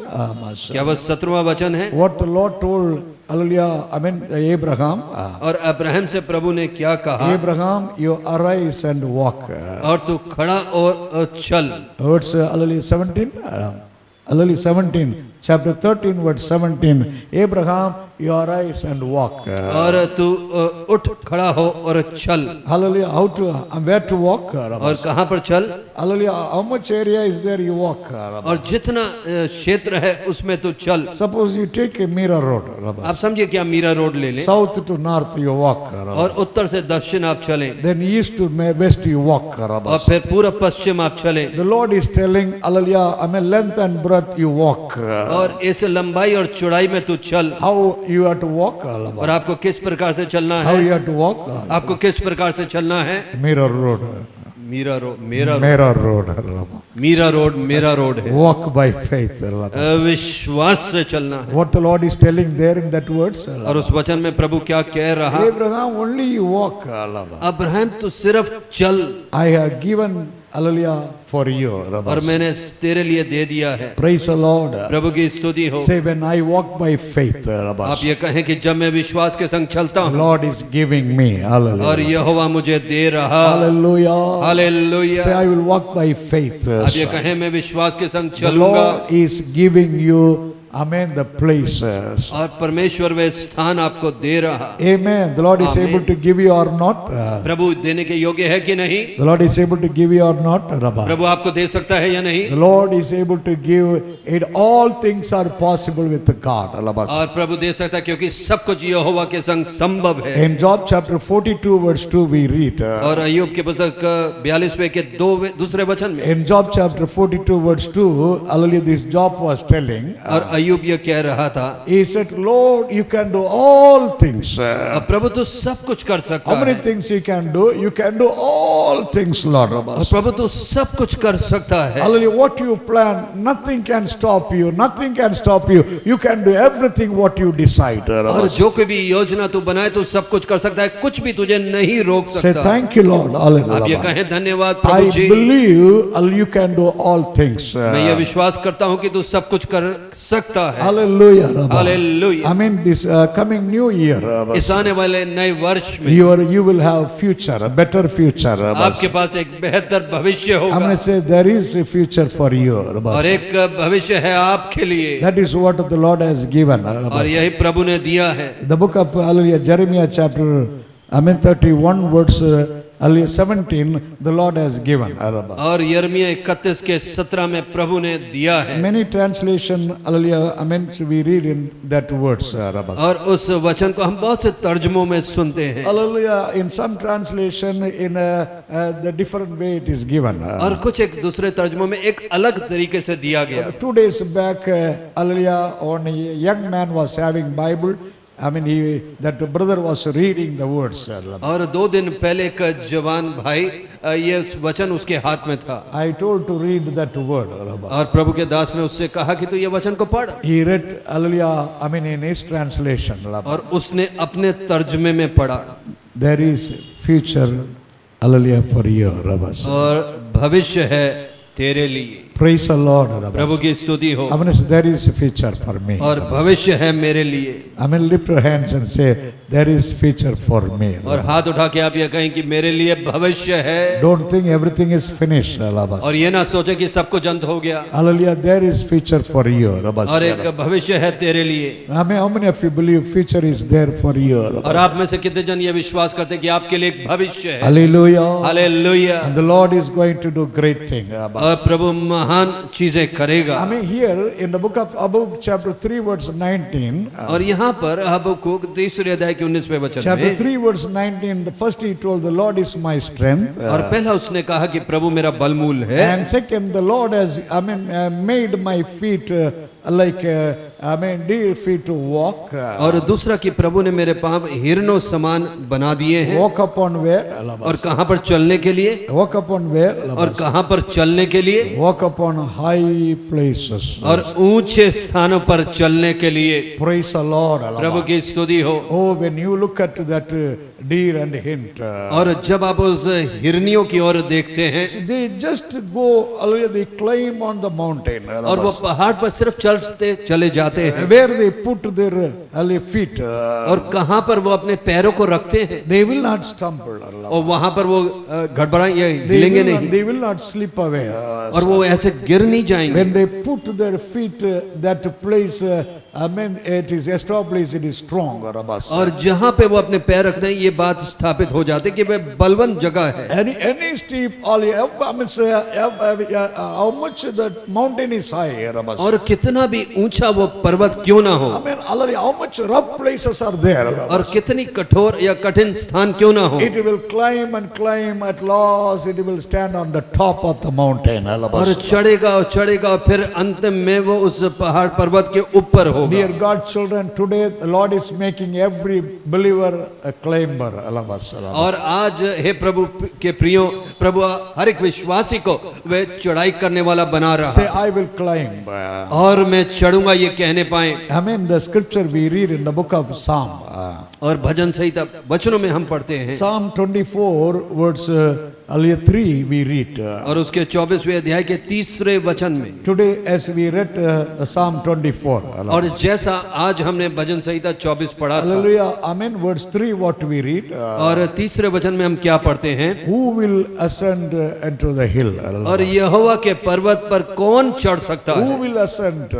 क्या वह 17वां वचन है? What the Lord told, hallelujah, I mean Abraham. और अब्राहम से प्रभु ने क्या कहा? Abraham, you arise and walk. और तू खड़ा और चल। Verse hallelujah 17. Hallelujah 17. Chapter 13 verse 17. Abraham, you arise and walk. और तू उठ खड़ा हो और चल। Hallelujah. How to, where to walk? और कहाँ पर चल? Hallelujah. How much area is there you walk? और जितना क्षेत्र है उसमें तू चल। Suppose you take a mirror road. आप समझिए कि आप मीरा रोड ले लें South to north you walk. और उत्तर से दक्षिण आप चलें, Then east to west you walk. और फिर पूरब पश्चिम आप चलें, The Lord is telling, hallelujah, I mean length and breadth you walk. और इस लंबाई और चौड़ाई में तू चल। How you have to walk? और आपको किस प्रकार से चलना How है? you have to walk? आपको किस प्रकार से चलना है? Mirror road. मीरा रोड, मेरा Mirror road. मीरा रोड मेरा रोड है। Walk by faith. विश्वास से चलना है। What the Lord is telling there in that words? और उस वचन में प्रभु क्या कह रहा? Abraham, only you walk. Abraham तू सिर्फ चल, I have given, hallelujah, for you. और मैंने तेरे लिए दे दिया है। Praise the Lord. प्रभु की स्तुति हो। Say, when I walk by faith, आप ये कहें कि जब मैं विश्वास के संग चलता हूँ Lord is giving me. और Hallelujah. यहोवा मुझे दे रहा। Hallelujah. Say, hallelujah. I will walk by faith. आप ये कहें मैं विश्वास के संग The चलूंगा, Lord is giving you, amen, the places. और परमेश्वर वे स्थान आपको दे रहा। Amen. The Lord is Amen. able to give you or not. प्रभु देने के योग्य है कि नहीं? The Lord is able to give you or not. प्रभु आपको दे सकता है या नहीं? The Lord is able to give it. All things are possible with God. और प्रभु दे सकता है क्योंकि सब कुछ यहोवा के संग संभव है। In Job chapter 42 verse 2 we read. और अय्यूब की पुस्तक 42वें के दूसरे वचन में, In Job chapter 42 verse 2, hallelujah, this Job was telling. और अय्यूब ये कह रहा था, He said, Lord, you can do all things. अब प्रभु तू सब कुछ कर सकता How many है। things you can do? You can do all things, Lord. और प्रभु तू सब कुछ कर सकता है। Hallelujah. What you plan, nothing can stop you. Nothing can stop you. You can do everything what you decide. और जो कोई भी योजना तू बनाए तो सब कुछ कर सकता है, कुछ भी तुझे नहीं रोक Say सकता। thank you, Lord. आप ये Hallelujah. कहें धन्यवाद I Prabhu ji, believe you can do all things. मैं ये विश्वास करता हूँ कि तू सब कुछ कर सकता है। Hallelujah. Hallelujah. I mean this coming new year. इस आने वाले नए वर्ष में You will have future, a better future. आपके पास एक बेहतर भविष्य I'm होगा, going to say there is a future for you. और एक भविष्य है आपके लिए, That is what the Lord has given. और यही प्रभु ने दिया है। The book of hallelujah, Jeremiah chapter 31 verse 17, the Lord has given. और यिर्मयाह 31 के 17 में प्रभु ने दिया है। Many translation, hallelujah, we read in that words. और उस वचन को हम बहुत से तर्जुमों में सुनते हैं, Hallelujah, in some translation, in the different way it is given. और कुछ एक दूसरे तर्जुमों में एक अलग तरीके से दिया गया। 2 days back, hallelujah, when a young man was having Bible, I mean, that brother was reading the words. और 2 दिन पहले एक जवान भाई ये वचन उसके हाथ में था, I told to read that word. और प्रभु के दास ने उससे कहा कि तू ये वचन को पढ़, He read, hallelujah, I mean in his translation. और उसने अपने तर्जुमे में पढ़ा, There is future, hallelujah, for you. और भविष्य है तेरे लिए। Praise the Lord. प्रभु की स्तुति हो। I mean, there is a future for me. और भविष्य है मेरे लिए। I mean, lift your hands and say, there is future for me. और हाथ उठा के आप ये कहें कि मेरे लिए भविष्य है। Don't think everything is finished. और ये ना सोचे कि सब कुछ अंत हो गया। Hallelujah, there is future for you. और एक भविष्य है तेरे लिए। I mean, how many of you believe future is there for you? और आप में से कितने जन ये विश्वास करते हैं कि आपके लिए एक भविष्य है? Hallelujah. Hallelujah. And the Lord is going to do great thing. और प्रभु महान चीजें करेगा। I mean, here in the book of Habakkuk chapter 3 verse 19. और यहाँ पर हबक्कुक 3 अध्याय के 19वें वचन Chapter में, 3 verse 19, the first he told, the Lord is my strength. और पहला उसने कहा कि प्रभु मेरा बलमूल है, And second, the Lord has, made my feet like, deer feet to walk. और दूसरा कि प्रभु ने मेरे पांव हिरनों समान बना दिए हैं। Walk upon where? और कहाँ पर चलने के लिए? Walk upon where? और कहाँ पर चलने के लिए? Walk upon upon high places. और ऊंचे स्थानों पर चलने के लिए Praise the Lord. प्रभु की स्तुति हो। Oh, when you look at that deer and hint, और जब आप उस हिरनियों की ओर देखते हैं they just go, hallelujah, they climb on the mountain. और वो पहाड़ पर सिर्फ चलते चले जाते हैं, Where they put their feet, और कहाँ पर वो अपने पैरों को रखते हैं, they will not stumble. और वहां पर वो घड़बड़ाएंगे, हिलेंगे नहीं, They will not slip away. और वो ऐसे गिर नहीं जाएंगे। When they put their feet, that place, I mean, it is established, it is strong. और जहां पे वो अपने पैर रखते हैं ये बात स्थापित हो जाती है कि वह बलवंत जगह है। Any steep, I mean, say, how much that mountain is high. और कितना भी ऊंचा वो पर्वत क्यों ना हो, I mean, how much rough places are there. और कितनी कठोर या कठिन स्थान क्यों ना हो, It will climb and climb. At last, it will stand on the top of the mountain. और चढ़ेगा और चढ़ेगा और फिर अंत में वो उस पहाड़ पर्वत के ऊपर होगा। Dear God children, today the Lord is making every believer a climber. और आज हे प्रभु के प्रियो, प्रभु हर एक विश्वासी को वे चढ़ाई करने वाला बना रहा Say, है। I will climb. और मैं चढ़ूंगा ये कहने पाए। I mean, the scripture we read in the book of Psalm. और भजन संहिता वचनों में हम पढ़ते हैं, Psalm 24, verse 3, we read. और उसके 24वें अध्याय के 3रे वचन में, Today, as we read Psalm 24. और जैसा आज हमने भजन संहिता 24 पढ़ा था, Hallelujah. Amen. Verse 3, what we read. और 3रे वचन में हम क्या पढ़ते हैं, Who will ascend into the hill? और यहोवा के पर्वत पर कौन चढ़ सकता Who है, will ascend?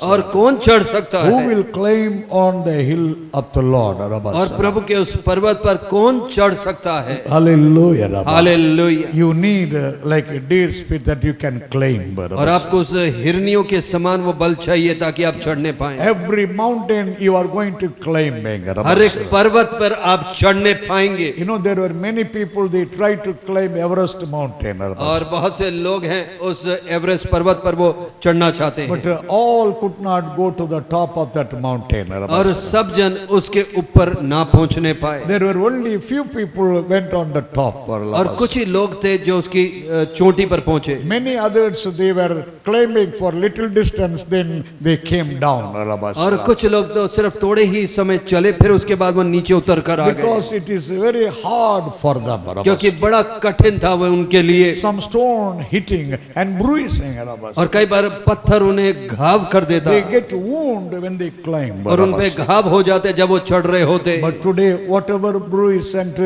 और कौन चढ़ सकता Who है, will climb on the hill of the Lord? और प्रभु के उस पर्वत पर कौन चढ़ सकता है। Hallelujah. Hallelujah. You need like a deer spirit that you can climb. और आपको उस हिरनियों के समान वो बल चाहिए ताकि आप चढ़ने पाएं। Every mountain you are going to climb. हर एक पर्वत पर आप चढ़ने पाएंगे। You know, there were many people, they tried to climb Everest mountain. और बहुत से लोग हैं उस एवरेस्ट पर्वत पर वो चढ़ना चाहते हैं, But all could not go to the top of that mountain. और सब जन उसके ऊपर ना पहुंचने पाए। There were only few people went on the top. और कुछ ही लोग थे जो उसकी चोटी पर पहुंचे। Many others, they were climbing for little distance, then they came down. और कुछ लोग तो सिर्फ थोड़े ही समय चले, फिर उसके बाद वो नीचे उतर कर आ गए, Because it is very hard for them. क्योंकि बड़ा कठिन था वो उनके लिए। Some stone hitting and bruising. और कई बार पत्थर उन्हें घाव कर देता, They get wound when they climb. और उन पे घाव हो जाते जब वो चढ़ रहे होते। But today, whatever bruise and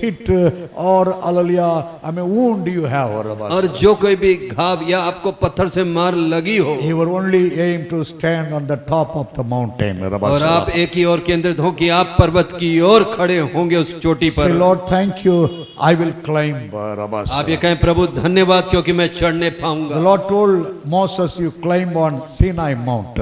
hit or I mean wound you have, और जो कोई भी घाव या आपको पत्थर से मार लगी हो, you were only aim to stand on the top of the mountain. और आप एक ही ओर केंद्रित हो कि आप पर्वत की ओर खड़े होंगे उस चोटी Say, पर। Lord, thank you. I will climb. आप ये कहें, प्रभु धन्यवाद क्योंकि मैं चढ़ने The पाऊंगा। Lord told Moses, you climb on Sinai Mount.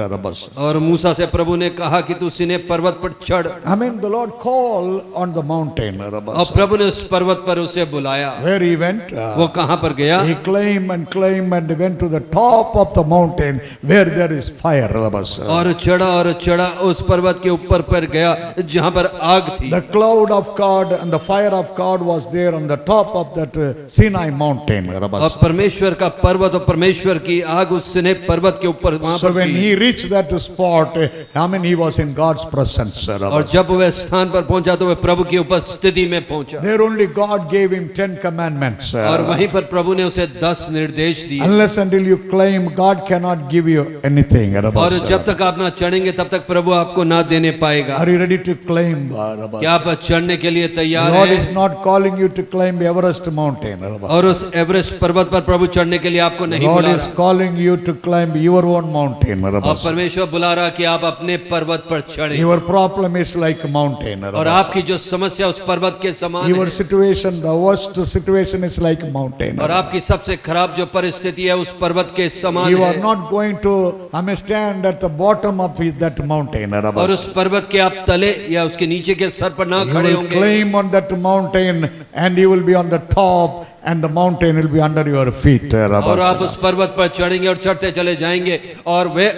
और मूसा से प्रभु ने कहा कि तू सीने पर्वत पर चढ़, I mean, the Lord called on the mountain. और प्रभु ने उस पर्वत पर उसे बुलाया। Where he went, वो कहाँ पर गया? he climbed and went to the top of the mountain where there is fire. और चढ़ा उस पर्वत के ऊपर पर गया जहाँ पर आग थी। The cloud of God and the fire of God was there on the top of that Sinai mountain. और परमेश्वर का पर्वत और परमेश्वर की आग उस सिने पर्वत के ऊपर वहाँ So पर when थी। he reached that spot, I mean, he was in God's presence. और जब वह स्थान पर पहुंचा तो वह प्रभु की उपस्थिति में पहुंचा, There only God gave him 10 commandments. और वहीं पर प्रभु ने उसे 10 निर्देश दिए। Unless until you climb, God cannot give you anything. और जब तक आप ना चढ़ेंगे तब तक प्रभु आपको ना देने पाएगा। Are you ready to climb? क्या आप चढ़ने के लिए तैयार God is हैं? not calling you to climb Everest mountain. और उस एवरेस्ट पर्वत पर प्रभु चढ़ने के लिए आपको नहीं God बुला is रहा, calling you to climb your own mountain. और परमेश्वर बुला रहा कि आप अपने पर्वत पर चढ़ें। Your problem is like a mountain. और आपकी जो समस्या उस पर्वत के समान Your है, situation, the worst situation is like a mountain. और आपकी सबसे खराब जो परिस्थिति है उस पर्वत के समान You are है, not going to stand at the bottom of that mountain. और उस पर्वत के आप तले या उसके नीचे के सर पर ना You खड़े will होंगे, climb on that mountain and you will be on the top and the mountain will be under your feet. और आप उस पर्वत पर चढ़ेंगे और चढ़ते चले जाएंगे और वे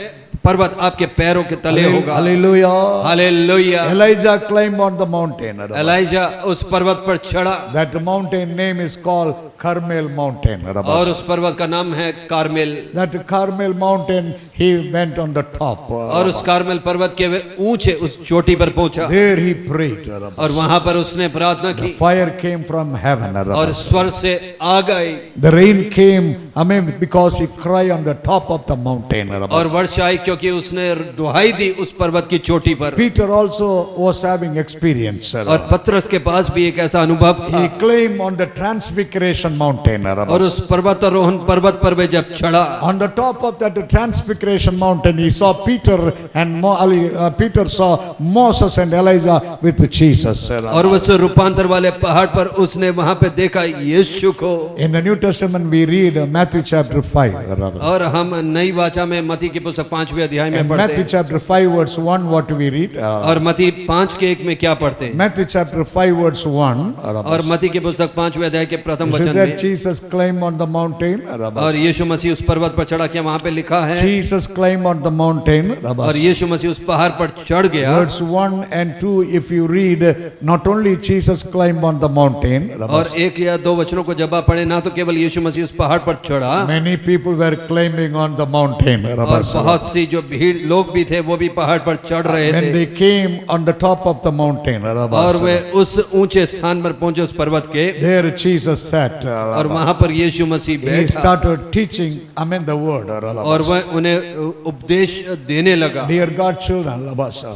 पर्वत आपके पैरों के तले होगा। Hallelujah. Hallelujah. Elijah climbed on the mountain. ELISA उस पर्वत पर चढ़ा, That mountain name is called Carmel mountain. और उस पर्वत का नाम है Carmel. That Carmel mountain, he went on the top. और उस कार्मेल पर्वत के वे ऊंचे उस चोटी पर पहुंचा There he prayed. और वहां पर उसने प्रार्थना की Fire came from heaven. और स्वर्ग से आग आई The rain came, because he cried on the top of the mountain. और वर्षा आई क्योंकि उसने दुहाई दी उस पर्वत की चोटी पर। Peter also was having experience. और पतरस के पास भी एक ऐसा अनुभव था। He climbed on the Transfiguration mountain. और उस पर्वतारोहण पर्वत पर वे जब चढ़ा, On the top of that Transfiguration mountain, he saw Peter and Peter saw Moses and Elijah with Jesus. और उस रूपांतर वाले पहाड़ पर उसने वहां पे देखा यीशु को। In the New Testament, we read Matthew chapter 5. और हम नई वाचा में मती की पुस्तक 5वें अध्याय में In पढ़ते Matthew हैं। chapter 5 verse 1, what we read? और मती 5:1 में क्या पढ़ते हैं? Matthew chapter 5 verse 1. और मती की पुस्तक 5वें अध्याय के प्रथम Is it वचन that में, Jesus climbed on the mountain? और यीशु मसीह उस पर्वत पर चढ़ा, क्या वहां पे लिखा है? Jesus climbed on the mountain. और यीशु मसीह उस पहाड़ पर चढ़ गया। Verse 1 and 2, if you read, not only Jesus climbed on the mountain, और एक या दो वचनों को जब आप पढ़े ना तो केवल यीशु मसीह उस पहाड़ पर चढ़ा, many people were climbing on the mountain. और बहुत सी जो भीड़ लोग भी थे वो भी पहाड़ पर चढ़ रहे When थे। they came on the top of the mountain, और वे उस ऊंचे स्थान पर पहुंचे उस पर्वत के, there Jesus sat. और वहां पर यीशु मसीह He बैठा started teaching, the word. और वह उन्हें उपदेश देने लगा। Dear God children,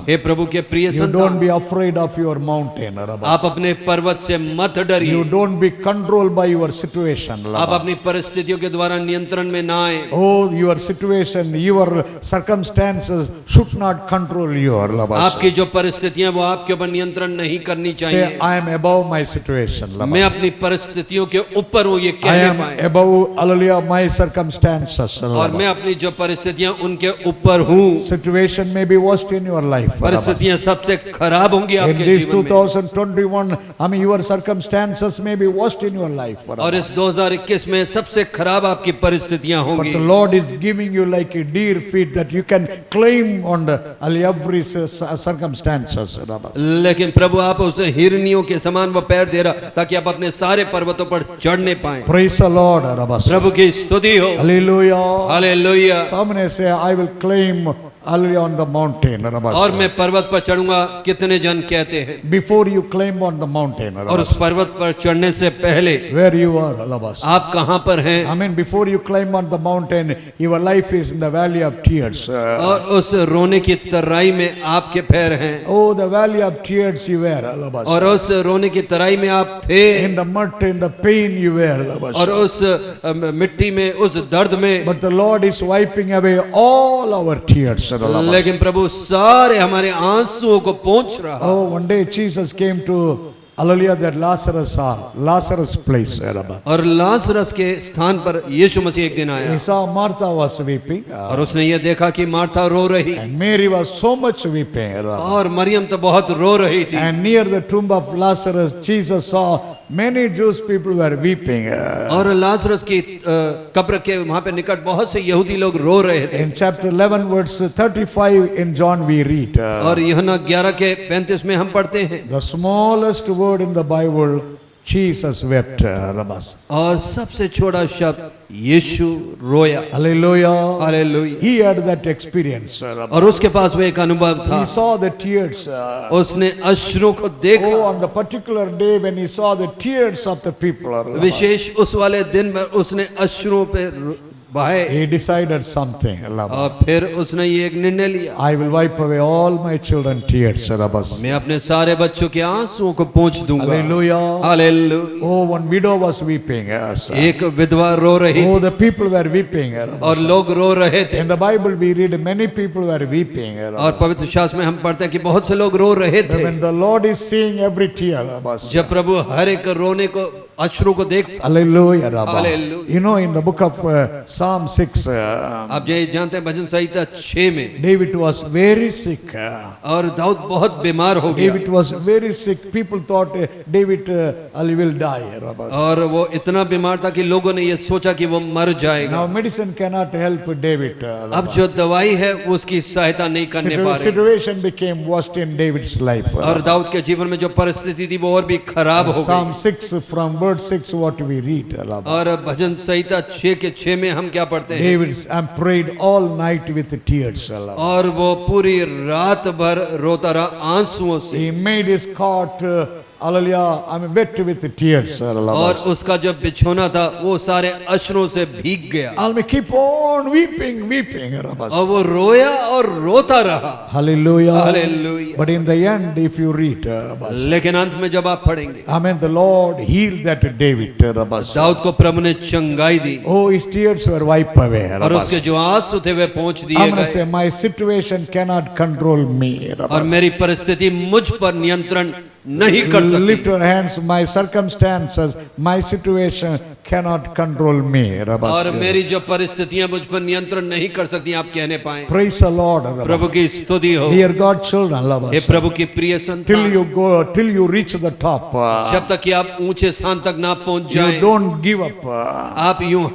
हे प्रभु के प्रिय you don't संतान, be afraid of your mountain. आप अपने पर्वत से मत You डरिए। don't be controlled by your situation. आप अपनी परिस्थितियों के द्वारा नियंत्रण में ना आए। Oh, your situation, your circumstances should not control you. आपकी जो परिस्थितियां वो आपके ऊपर नियंत्रण नहीं करनी Say, चाहिए। I am above my situation. मैं अपनी परिस्थितियों के ऊपर हूँ, ये I कहने am पाए। above, hallelujah, my circumstances. और मैं अपनी जो परिस्थितियां उनके ऊपर हूँ। Situation may be worst in your life. परिस्थितियां सबसे खराब होंगी In आपके this जीवन में। 2021, your circumstances may be worst in your life. और इस 2021 में सबसे खराब आपकी परिस्थितियां But होंगी। the Lord is giving you like a deer feet that you can claim on the every circumstances. लेकिन प्रभु आप उसे हिरनियों के समान वो पैर दे रहा ताकि आप अपने सारे पर्वतों पर चढ़ने पाएं। Praise the Lord. प्रभु की स्तुति हो। Hallelujah. Hallelujah. Somebody say, I will claim early on the mountain. और मैं पर्वत पर चढ़ूंगा, कितने जन कहते हैं। Before you climb on the mountain. और उस पर्वत पर चढ़ने से पहले Where you are. आप कहां पर हैं? Before you climb on the mountain, your life is in the valley of tears. और उस रोने की तराई में आपके पैर हैं। Oh, the valley of tears you were. और उस रोने की तराई में आप थे। In the mud, in the pain you were. और उस मिट्टी में, उस दर्द में। But the Lord is wiping away all our tears. लेकिन प्रभु सारे हमारे आंसुओं को पोंछ रहा। Oh, one day Jesus came to hallelujah, that Lazarus place. और लाजरस के स्थान पर यीशु मसीह एक दिन He आया saw Martha was weeping. और उसने ये देखा कि मार्था रो रही And Mary was so much weeping. और मरियम तो बहुत रो रही थी। And near the tomb of Lazarus, Jesus saw many Jewish people were weeping. और लाजरस की कब्र के वहां पे निकट बहुत से यहूदी लोग रो रहे थे। In chapter 11 verse 35 in John we read. और यूहन्ना 11 के 35 में हम पढ़ते हैं, The smallest word in the Bible, Jesus wept. और सबसे छोटा शब्द यीशु रोया। Hallelujah. Hallelujah. He had that experience. और उसके पास वो एक अनुभव था, He saw the tears. उसने अश्रुओं को देखा। Oh, on the particular day when he saw the tears of the people, विशेष उस वाले दिन में उसने अश्रुओं पे बहाए he decided something. और फिर उसने ये एक निर्णय लिया, I will wipe away all my children tears. मैं अपने सारे बच्चों के आंसुओं को पोंछ दूंगा। Hallelujah. Hallelujah. Oh, one widow was weeping. Yes. एक विधवा रो रही Oh, थी the people were weeping. और लोग रो रहे थे। In the Bible we read many people were weeping. और पवित्र शास्त्र में हम पढ़ते हैं कि बहुत से लोग रो रहे थे। When the Lord is seeing every tear. जब प्रभु हर एक रोने को, अश्रु को देखता। Hallelujah. Hallelujah. You know, in the book of Psalm 6, आप ये जानते हैं भजन संहिता 6 में David was very sick. और दाऊद बहुत बीमार हो गया David was very sick. People thought David will die. और वो इतना बीमार था कि लोगों ने ये सोचा कि वो मर जाएगा। Now medicine cannot help David. अब जो दवाई है वो उसकी सहायता नहीं करने पा रही Situation became worst in David's life. और दाऊद के जीवन में जो परिस्थिति थी वो और भी खराब हो गई। Psalm 6 from verse 6 what we read. और भजन संहिता 6 के 6 में हम क्या पढ़ते हैं? David prayed all night with tears. और वो पूरी रात भर रोता रहा आंसुओं से। He made his cot, hallelujah, wet with tears. और उसका जो बिछोना था वो सारे अश्रों से भीग गया। Keep on weeping, weeping. और वो रोया और रोता रहा। Hallelujah. Hallelujah. But in the end, if you read, लेकिन अंत में जब आप पढ़ेंगे, the Lord healed that David. Dawood को प्रभु ने चंगाई दी Oh, his tears were wiped away. और उसके जो आंसू थे वे पोंछ दिए गए। say, my situation cannot control me. और मेरी परिस्थिति मुझ पर नियंत्रण नहीं कर Lift सकती। your hands, my circumstances, my situation cannot control me. और मेरी जो परिस्थितियां मुझ पर नियंत्रण नहीं कर सकती, आप कहने पाए। Praise the Lord. प्रभु की स्तुति हो। Dear God children, love हे us. प्रभु की प्रिय संतान, Till you reach the top. जब तक कि आप ऊंचे स्थान तक ना पहुंच You जाएं, don't give up. आप यूं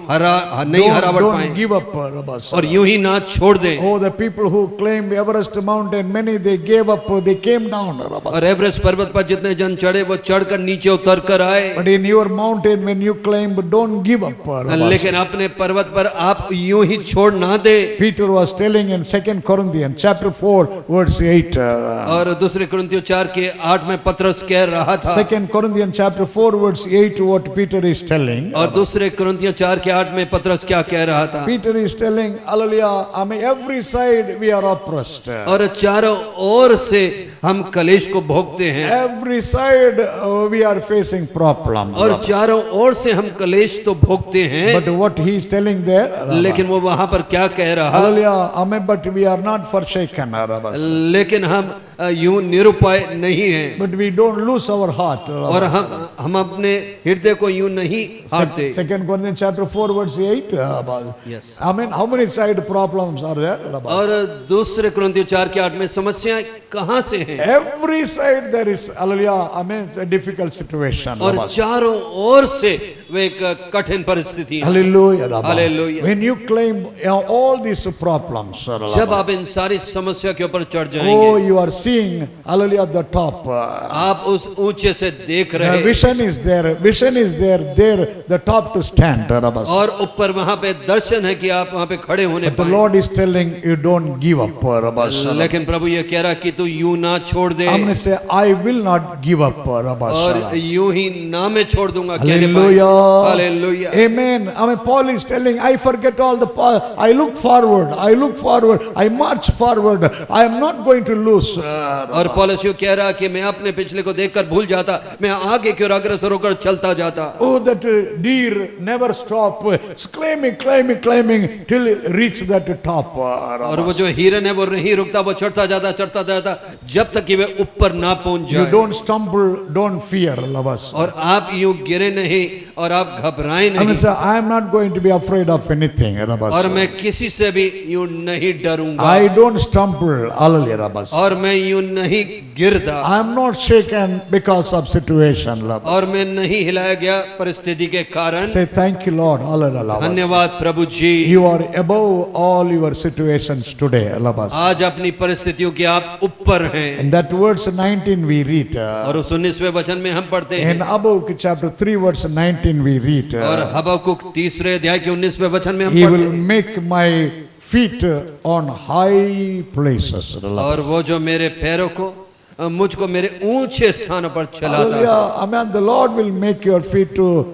नहीं हरावट Don't पाएं give up. और यूं ही ना छोड़ दें। Oh, the people who claim Everest mountain, many they gave up, they came down. और एवरेस्ट पर्वत पर जितने जन चढ़े वो चढ़कर नीचे उतर कर आए, But in your mountain, when you climb, don't give up. लेकिन अपने पर्वत पर आप यूं ही छोड़ ना दे। Peter was telling in 2 Corinthians chapter 4 verse 8. और दूसरे कुरिन्थियों 4 के 8 में पतरस कह रहा था। 2 Corinthians chapter 4 verse 8 what Peter is telling. और दूसरे कुरिन्थियों 4 के 8 में पतरस क्या कह रहा था? Peter is telling, hallelujah, every side we are oppressed. और चारों ओर से हम कलेश को भोगते हैं। Every side we are facing problems. और चारों ओर से हम कलेश तो भोगते हैं। But what he is telling there, लेकिन वो वहां पर क्या कह रहा? hallelujah, but we are not forsaken. लेकिन हम यूं निरुपाय नहीं हैं। But we don't lose our heart. और हम अपने हृदय को यूं नहीं हारते। 2 Corinthians chapter 4 verse 8. Yes. How many side problems are there? और दूसरे कुरिन्थियों 4 के 8 में समस्याएं कहां से हैं? Every side there is, hallelujah, a difficult situation. और चारों ओर से वे एक कठिन परिस्थिति है। Hallelujah. Hallelujah. When you claim all these problems, जब आप इन सारी समस्या के ऊपर चढ़ oh, जाएंगे, you are seeing, hallelujah, the top. आप उस ऊंचे से देख The रहे vision is there, there, the top to stand. और ऊपर वहां पे दर्शन है कि आप वहां पे खड़े होने But the पाएं। Lord is telling you don't give up. लेकिन प्रभु ये कह रहा कि तू यूं ना छोड़ दे। I'm going to say, I will not give up. और यूं ही ना मैं छोड़ दूंगा कहने पाए। Hallelujah. Hallelujah. Amen. Paul is telling, I forget all the past. I look forward. I march forward. I am not going to lose. और पौलुस यूं कह रहा कि मैं अपने पिछले को देखकर भूल जाता, मैं आगे की ओर अग्रसर होकर चलता जाता। Oh, that deer never stop. Climbing till it reach that top. और वो जो हिरन है वो नहीं रुकता, वो चढ़ता जाता जब तक कि वे ऊपर ना पहुंच You जाए। don't stumble, don't fear, lovers. और आप यूं गिरे नहीं और आप घबराए नहीं। I am not going to be afraid of anything. और मैं किसी से भी यूं नहीं डरूंगा। I don't stumble. Hallelujah. और मैं यूं नहीं गिरता। I am not shaken because of situation. और मैं नहीं हिलाया गया परिस्थिति के कारण। Say thank you, Lord. Hallelujah. धन्यवाद प्रभु जी। You are above all your situations today. आज अपनी परिस्थितियों के आप ऊपर हैं। In that verse 19 we read. और उस 19वें वचन में हम पढ़ते हैं। In Habakkuk chapter 3 verse 19 we read. और हबक्कुक 3 अध्याय के 19वें वचन में हम He पढ़ते will हैं। make my feet on high places. और वो जो मेरे पैरों को मुझको मेरे ऊंचे स्थानों पर चलाता है। Hallelujah. The Lord will make your feet to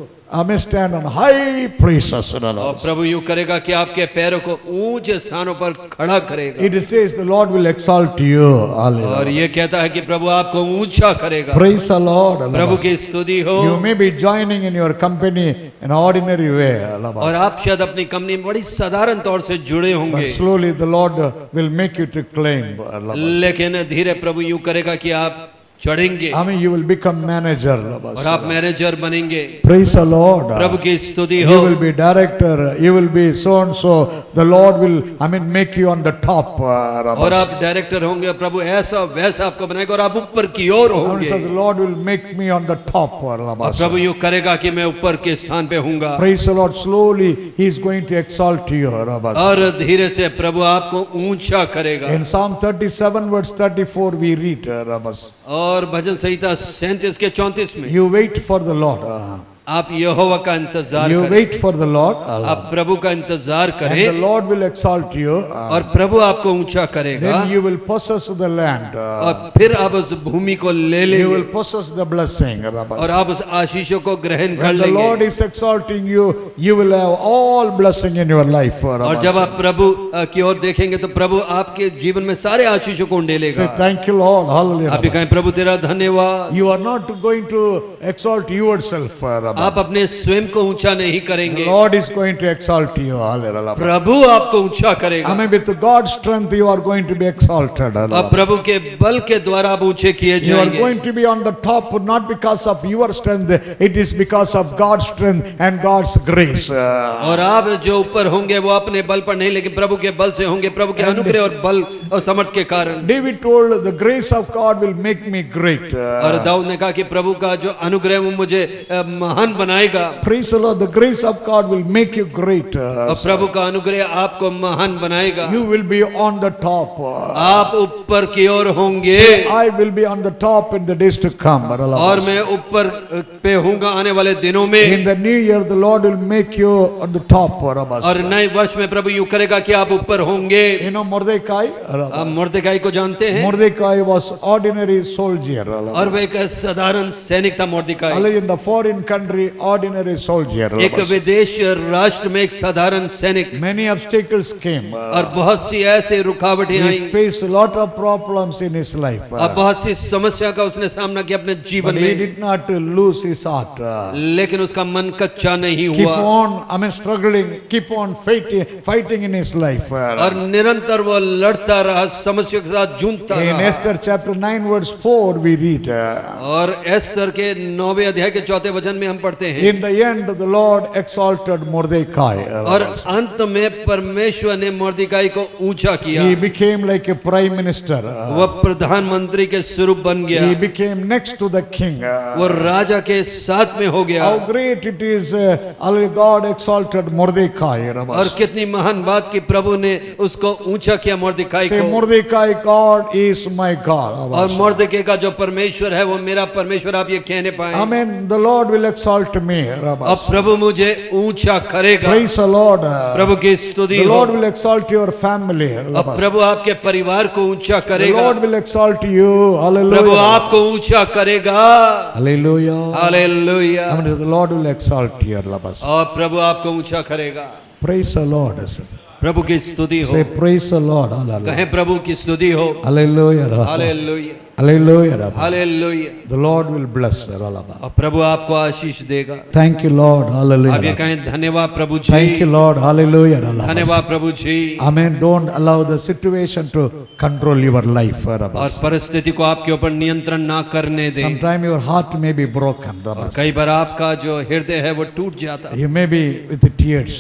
stand on high places. और प्रभु यूं करेगा कि आपके पैरों को ऊंचे स्थानों पर खड़ा करेगा। It says the Lord will exalt you. Hallelujah. और ये कहता है कि प्रभु आपको ऊंचा करेगा। Praise the Lord. प्रभु की स्तुति हो। You may be joining in your company in ordinary way. और आप शायद अपनी कंपनी में बड़ी साधारण तौर से जुड़े But होंगे, slowly the Lord will make you to claim. लेकिन धीरे प्रभु यूं करेगा कि आप चढ़ेंगे You will become manager. और आप मैनेजर बनेंगे। Praise the Lord. प्रभु की स्तुति You हो। will be director. You will be so and so. The Lord will, make you on the top. और आप डायरेक्टर होंगे, प्रभु ऐसा वैसा आपको बनाएगा और आप ऊपर की ओर होंगे। The Lord will make me on the top. और प्रभु यूं करेगा कि मैं ऊपर के स्थान पे हूँगा। Praise the Lord. Slowly He is going to exalt you. और धीरे से प्रभु आपको ऊंचा करेगा। In Psalm 37 verse 34 we read. और भजन संहिता 37 के 34 में You wait for the Lord. आप यहोवा का इंतजार You करें, wait for the Lord. आप प्रभु का इंतजार And the करें Lord will exalt you. और प्रभु आपको ऊंचा करेगा Then you will possess the land. और फिर आप उस भूमि को ले You will लेंगे possess the blessing. और आप उस आशीषों को ग्रहण कर When the Lord लेंगे। is exalting you, you will have all blessing in your life. और जब आप प्रभु की ओर देखेंगे तो प्रभु आपके जीवन में सारे आशीषों को Say ढेलेगा। thank you, Lord. Hallelujah. आप भी कहें प्रभु तेरा धन्यवाद। You are not going to exalt yourself. आप अपने स्वयं को ऊंचा नहीं The करेंगे, Lord is going to exalt you. Hallelujah. प्रभु आपको ऊंचा करेगा। I mean, with God's strength, you are going to be exalted. अब प्रभु के बल के द्वारा आप ऊंचे किए You are जाएंगे going to be on the top, not because of your strength, it is because of God's strength and God's grace. और आप जो ऊपर होंगे वो अपने बल पर नहीं लेकिन प्रभु के बल से होंगे, प्रभु के अनुग्रह और बल और समर्थ के कारण। David told, the grace of God will make me great. और दाऊद ने कहा कि प्रभु का जो अनुग्रह वो मुझे महान बनाएगा Praise the Lord, the grace of God will make you great. और प्रभु का अनुग्रह आपको महान बनाएगा। You will be on the top. आप ऊपर की ओर होंगे Say, I will be on the top in the days to come. और मैं ऊपर पे होऊंगा आने वाले दिनों में। In the new year, the Lord will make you on the top. और नए वर्ष में प्रभु यूं करेगा कि आप ऊपर होंगे। You know Mordecai? आप मुर्देकाई को जानते हैं? Mordecai was ordinary soldier. और वह एक साधारण सैनिक था मुर्देकाई। In the foreign country, ordinary soldier. एक विदेश राष्ट्र में एक साधारण सैनिक। Many obstacles came. और बहुत सी ऐसे रुकावटें He I faced a lot of problems in his life. और बहुत सी समस्या का उसने सामना किया अपने जीवन But he में, did not lose his heart. लेकिन उसका मन कच्चा नहीं Keep हुआ on, struggling, keep on fighting in his life. और निरंतर वो लड़ता रहा, समस्या के साथ जूझता In रहा। Esther chapter 9 verse 4 we read, और एस्तर के 9वें अध्याय के 4थे वचन में हम पढ़ते हैं, in the end the Lord exalted Mordecai. और अंत में परमेश्वर ने मुर्देकाई को ऊंचा किया। He became like a prime minister. वह प्रधानमंत्री के स्वरूप बन गया, He became next to the king. वो राजा के साथ में हो गया। How great it is, God exalted Mordecai. और कितनी महान बात कि प्रभु ने उसको ऊंचा किया मुर्देकाई Say को। Mordecai, God is my God. और मुर्देकाई का जो परमेश्वर है वो मेरा परमेश्वर, आप ये कहने पाए। Amen. The Lord will exalt me. अब प्रभु मुझे ऊंचा करेगा। Praise the Lord. प्रभु की स्तुति The हो। Lord will exalt your family. अब प्रभु आपके परिवार को ऊंचा The करेगा। Lord will exalt you. Prabhu Hallelujah. आपको ऊंचा करेगा। Hallelujah. Hallelujah. Amen. The Lord will exalt you. और प्रभु आपको ऊंचा करेगा। Praise the Lord. प्रभु की स्तुति हो। Say praise the Lord. Hallelujah. कहें प्रभु की स्तुति हो। Hallelujah. Hallelujah Hallelujah. Hallelujah. The Lord will bless. और प्रभु आपको आशीष देगा। Thank you, Lord. आप ये Hallelujah. कहें धन्यवाद प्रभु जी। Thank you, Lord. Hallelujah. धन्यवाद प्रभु जी। Amen. Don't allow the situation to control your life. और परिस्थिति को आपके ऊपर नियंत्रण ना करने दें। Sometimes your heart may be broken. कई बार आपका जो हृदय है वो टूट जाता है, You may be with tears.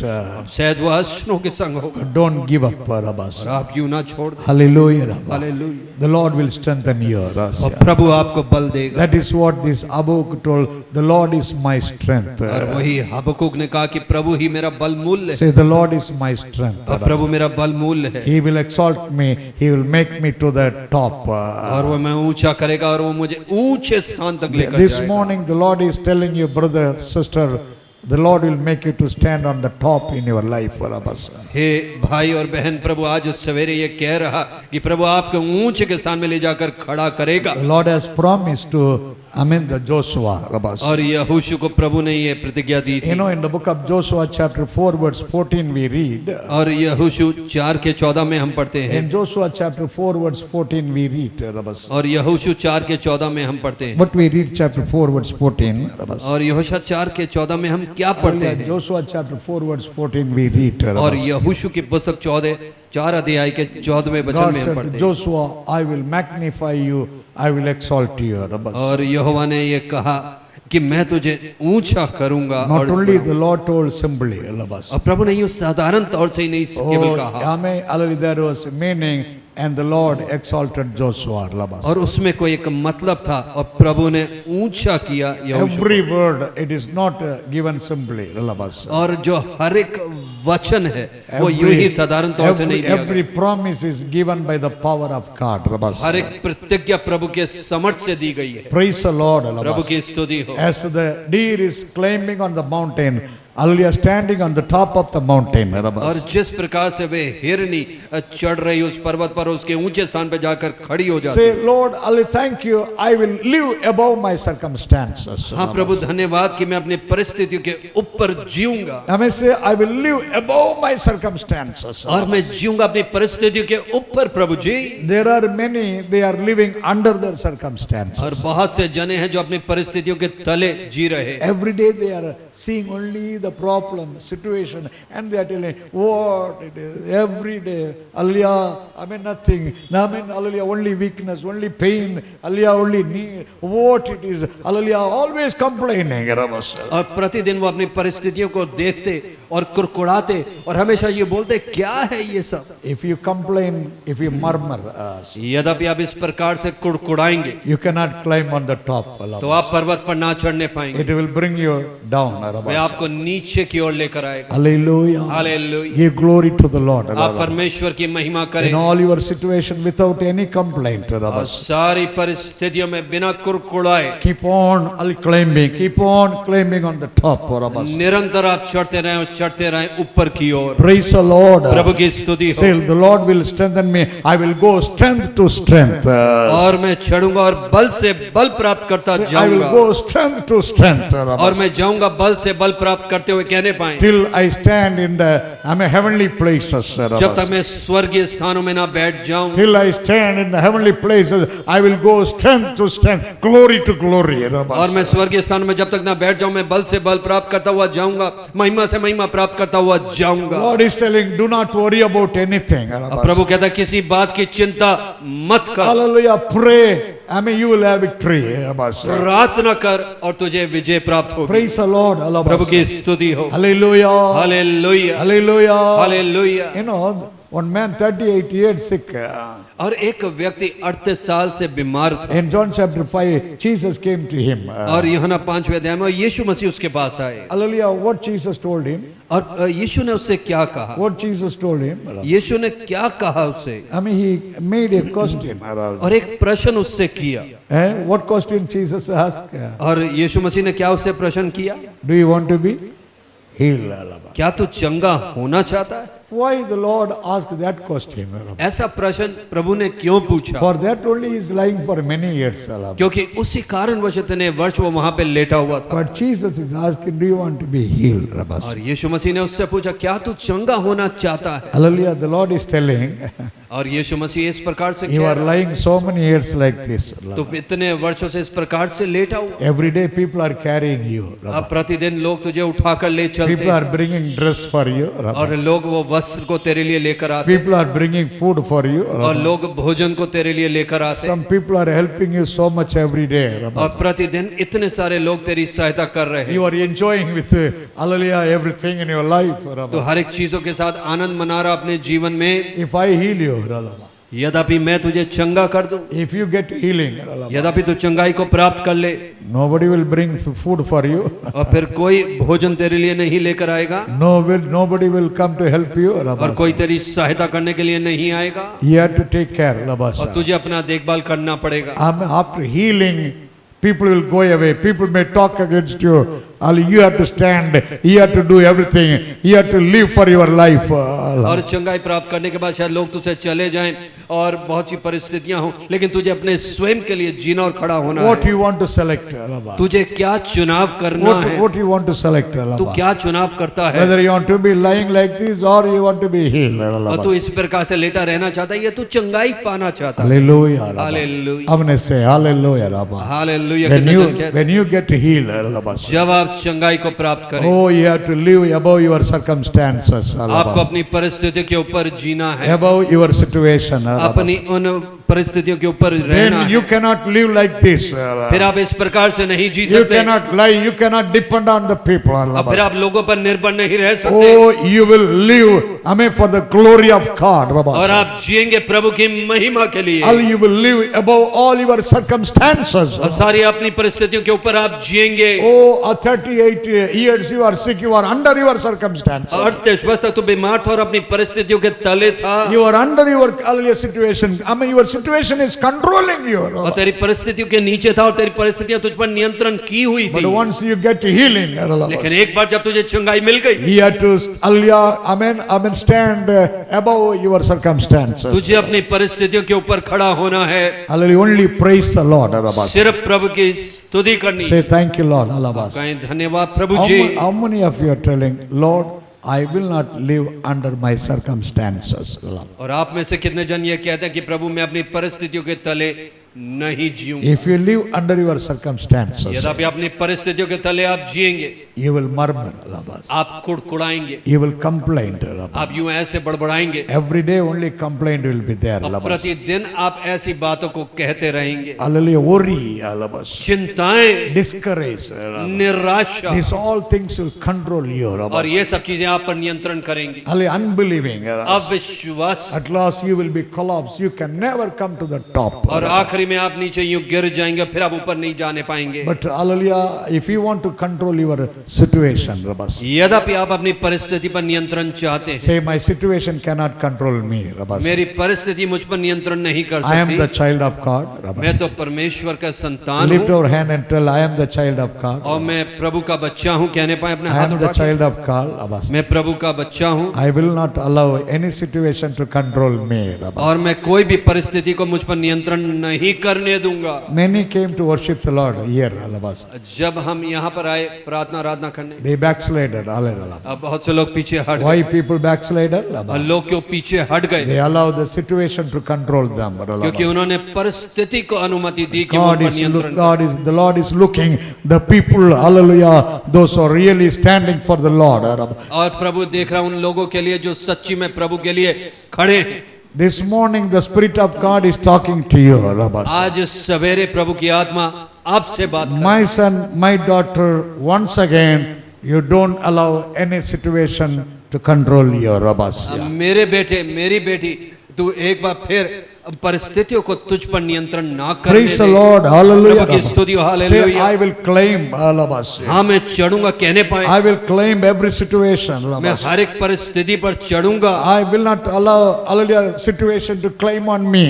शायद वो अश्रुओं के संग होगा। Don't give up. और आप यूं ना छोड़ दें। Hallelujah. Hallelujah. The Lord will strengthen you. और प्रभु आपको बल देगा। That is what this Abuk told. The Lord is my strength. और वही हबक्कुक ने कहा कि प्रभु ही मेरा बल मूल्य है। Say the Lord is my strength. और प्रभु मेरा बल मूल्य है He will exalt me. He will make me to the top. और वो मैं ऊंचा करेगा और वो मुझे ऊंचे स्थान तक लेकर This जाएगा। morning the Lord is telling you, brother, sister, the Lord will make you to stand on the top in your life. हे भाई और बहन, प्रभु आज सवेरे ये कह रहा कि प्रभु आपको ऊंचे के स्थान में ले जाकर खड़ा करेगा। The Lord has promised to, the Joshua. और यहोशू को प्रभु ने ये प्रतिज्ञा दी थी। You know, in the book of Joshua chapter 4 verse 14 we read. और यहोशू 4 के 14 में हम पढ़ते हैं। In Joshua chapter 4 verse 14 we read. और यहोशू 4 के 14 में हम पढ़ते हैं। But we read chapter 4 verse 14. और यहोशू 4 के 14 में हम क्या पढ़ते हैं? Joshua chapter 4 verse 14 we read. और यहोशू की पुस्तक 4 अध्याय के 14वें वचन God में हम said, पढ़ते हैं। Joshua, I will magnify you, I will exalt you. और यहोवा ने ये कहा कि मैं तुझे ऊंचा करूंगा। Not और only the Lord told simply. और प्रभु ने यूं साधारण तौर से ही नहीं केवल कहा, Amen. There was meaning, and the Lord exalted Joshua. और उसमें कोई एक मतलब था और प्रभु ने ऊंचा किया यहोशू को। Every word, it is not given simply. और जो हर एक वचन है वो यूं ही साधारण तौर से नहीं दिया गया। every promise is given by the power of God. हर एक प्रतिज्ञा प्रभु के समर्थ से दी गई है। Praise the Lord. प्रभु की स्तुति हो। As the deer is climbing on the mountain, Hallelujah, standing on the top of the mountain. और जिस प्रकार से वे हिरनी चढ़ रही उस पर्वत पर उसके ऊंचे स्थान पर जाकर खड़ी हो जाती Say, Lord, Hallelujah, thank you. I will live above my circumstances. हाँ प्रभु धन्यवाद कि मैं अपनी परिस्थितियों के ऊपर जीऊंगा। I may say, I will live above my circumstances. और मैं जीऊंगा अपनी परिस्थितियों के ऊपर प्रभु जी। There are many, they are living under their circumstances. और बहुत से जने हैं जो अपनी परिस्थितियों के तले जी रहे। Every day they are seeing only the problem, situation, and they are telling what it is. Every day, Hallelujah, I mean nothing. I mean, Hallelujah, only weakness, only pain, Hallelujah, only need. What it is, Hallelujah, always complaining. और प्रतिदिन वो अपनी परिस्थितियों को देखते और कुड़कुड़ाते और हमेशा ये बोलते क्या है ये सब। If you complain, if you murmur, यद्यपि आप इस प्रकार से कुड़कुड़ाएंगे you cannot climb on the top. तो आप पर्वत पर ना चढ़ने पाएंगे। It will bring you down. वे आपको नीचे की ओर लेकर आएगा। Hallelujah. Hallelujah. Give glory to the Lord. आप परमेश्वर की महिमा करें। In all your situation without any complaint. और सारी परिस्थितियों में बिना कुड़कुड़ाए Keep on climbing on the top. निरंतर आप चढ़ते रहें ऊपर की ओर। Praise the Lord. प्रभु की स्तुति हो। Say, the Lord will strengthen me. I will go strength to strength. और मैं चढ़ूंगा और बल से बल प्राप्त करता I will जाऊंगा। go strength to strength. और मैं जाऊंगा बल से बल प्राप्त करते हुए कहने पाए। Till I stand in the heavenly places. जब तक मैं स्वर्गीय स्थानों में ना बैठ जाऊं। Till I stand in the heavenly places, I will go strength to strength, glory to glory. और मैं स्वर्गीय स्थान में जब तक ना बैठ जाऊं मैं बल से बल प्राप्त करता हुआ जाऊंगा, महिमा से महिमा प्राप्त करता हुआ जाऊंगा। God is telling, do not worry about anything. प्रभु कहता है किसी बात की चिंता मत कर। Hallelujah. Pray. You will have victory. प्रार्थना कर और तुझे विजय प्राप्त होगी। Praise the Lord. प्रभु की स्तुति हो। Hallelujah. Hallelujah. Hallelujah. Hallelujah. You know, one man 38 years sick. और एक व्यक्ति 38 साल से बीमार था। In John chapter 5, Jesus came to him. और यूहन्ना 5वें अध्याय में यीशु मसीह उसके पास आए। Hallelujah. What Jesus told him? और यीशु ने उससे क्या कहा? What Jesus told him? यीशु ने क्या कहा उससे? He made a question. और एक प्रश्न उससे किया। What question Jesus asked? और यीशु मसीह ने क्या उससे प्रश्न किया? Do you want to be healed? क्या तू चंगा होना चाहता है? Why the Lord asked that question? ऐसा प्रश्न प्रभु ने क्यों पूछा? For that only he is lying for many years. क्योंकि उसी कारणवश इतने वर्ष वो वहां पे लेटा हुआ था। But Jesus is asking, do you want to be healed? और यीशु मसीह ने उससे पूछा क्या तू चंगा होना चाहता है? Hallelujah. The Lord is telling, और यीशु मसीह इस प्रकार से you are lying so many years like this. तो इतने वर्षों से इस प्रकार से लेटा हुआ। Every day people are carrying you. अब प्रतिदिन लोग तुझे उठाकर ले चलते। People are bringing dress for you. और लोग वो वस्त्र को तेरे लिए लेकर आते। People are bringing food for you. और लोग भोजन को तेरे लिए लेकर आते। Some people are helping you so much every day. और प्रतिदिन इतने सारे लोग तेरी सहायता कर रहे हैं। You are enjoying with hallelujah everything in your life. तो हर एक चीजों के साथ आनंद मना रहा अपने जीवन में। If I heal you, यद्यपि मैं तुझे चंगा कर दूं, if you get healing, यद्यपि तू चंगाई को प्राप्त कर ले, nobody will bring food for you. और फिर कोई भोजन तेरे लिए नहीं लेकर आएगा। Nobody will come to help you. और कोई तेरी सहायता करने के लिए नहीं आएगा। You have to take care. और तुझे अपना देखभाल करना पड़ेगा। After healing, people will go away. People may talk against you. You have to stand. You have to do everything. You have to live for your life. और चंगाई प्राप्त करने के बाद शायद लोग तुझसे चले जाएं और बहुत सी परिस्थितियां हों, लेकिन तुझे अपने स्वयं के लिए जीना और खड़ा होना है। What you want to select? तुझे क्या चुनाव करना है? What you want to select? तू क्या चुनाव करता है? Whether you want to be lying like this or you want to be healed. और तू इस प्रकार से लेटा रहना चाहता है या तू चंगाई पाना चाहता है? Hallelujah. Hallelujah. हमने say hallelujah. Hallelujah. When you get healed, जब आप चंगाई को प्राप्त करें, oh, you have to live above your circumstances. आपको अपनी परिस्थिति के ऊपर जीना है, above your situation. अपनी उन परिस्थितियों के ऊपर रहना then है, you cannot live like this. फिर आप इस प्रकार से नहीं जी You सकते। cannot lie, you cannot depend on the people. अब फिर आप लोगों पर निर्भर नहीं रह सकते, Oh, you will live, I mean, for the glory of God. और आप जिएंगे प्रभु की महिमा के लिए, All you will live above all your circumstances. और सारी अपनी परिस्थितियों के ऊपर आप जिएंगे। Oh, 38 years you are sick, you are under your circumstances. 38 वर्ष तक तो बीमार था और अपनी परिस्थितियों के तले था, You are under your hallelujah situation. I mean, your situation is controlling you. और तेरी परिस्थितियों के नीचे था और तेरी परिस्थितियां तुझ पर नियंत्रण की हुई But थी। once you get healing, लेकिन एक बार जब तुझे चंगाई मिल गई, you have to, hallelujah, amen, stand above your circumstances. तुझे अपनी परिस्थितियों के ऊपर खड़ा होना है, Hallelujah, only praise the Lord. सिर्फ प्रभु की स्तुति करनी। Say thank you, Lord. Hallelujah. कहें धन्यवाद प्रभु जी। How many of you are telling, Lord, I will not live under my circumstances? और आप में से कितने जन ये कहते हैं कि प्रभु मैं अपनी परिस्थितियों के तले नहीं जीऊंगा? If you live under your circumstances, यद्यपि अपनी परिस्थितियों के तले आप जिएंगे, you will murmur. आप कुड़कुड़ाएंगे, You will complain. आप यूं ऐसे बड़बड़ाएंगे, Every day only complaint will be there. और प्रतिदिन आप ऐसी बातों को कहते रहेंगे। Hallelujah. Worry. Hallelujah. चिंताएं, Discourage. निराशा, These all things will control you. और ये सब चीजें आप पर नियंत्रण करेंगी। Hallelujah. Unbelieving. अविश्वास, At last you will be collapsed. You can never come to the top. और आखिरी में आप नीचे यूं गिर जाएंगे, फिर आप ऊपर नहीं जाने पाएंगे। But hallelujah, if you want to control your situation, यद्यपि आप अपनी परिस्थिति पर नियंत्रण चाहते हैं, say my situation cannot control me. मेरी परिस्थिति मुझ पर नियंत्रण नहीं कर I am the सकती, child of God. मैं तो परमेश्वर का संतान Lift हूँ your hand and tell, I am the child of God. और मैं प्रभु का बच्चा हूँ। कहने पाए अपने I हाथ am the उठा के, child of God. मैं प्रभु का बच्चा हूँ I will not allow any situation to control me. और मैं कोई भी परिस्थिति को मुझ पर नियंत्रण नहीं करने दूंगा। Many came to worship the Lord here. जब हम यहाँ पर आए प्रार्थना आराधना करने, They backslided. Hallelujah. अब बहुत से लोग पीछे हट Why गए, people backslided? और लोग क्यों पीछे हट गए? They allow the situation to control them. क्योंकि उन्होंने परिस्थिति को अनुमति दी कि वो उन पर नियंत्रण करें। The Lord is looking the people, hallelujah, those who are really standing for the Lord. और प्रभु देख रहा उन लोगों के लिए जो सच्ची में प्रभु के लिए खड़े हैं। This morning the Spirit of God is talking to you. आज सवेरे प्रभु की आत्मा आपसे बात कर, My son, my daughter, once again, you don't allow any situation to control you. मेरे बेटे मेरी बेटी, तू एक बार फिर परिस्थितियों को तुझ पर नियंत्रण ना करने Praise the they. Lord. Hallelujah. प्रभु की स्तुति हो, Say, hallelujah. I will claim. Hallelujah. हाँ मैं चढ़ूंगा, कहने पाए I will claim every situation. मैं हर एक परिस्थिति पर चढ़ूंगा। I will not allow, hallelujah, situation to claim on me.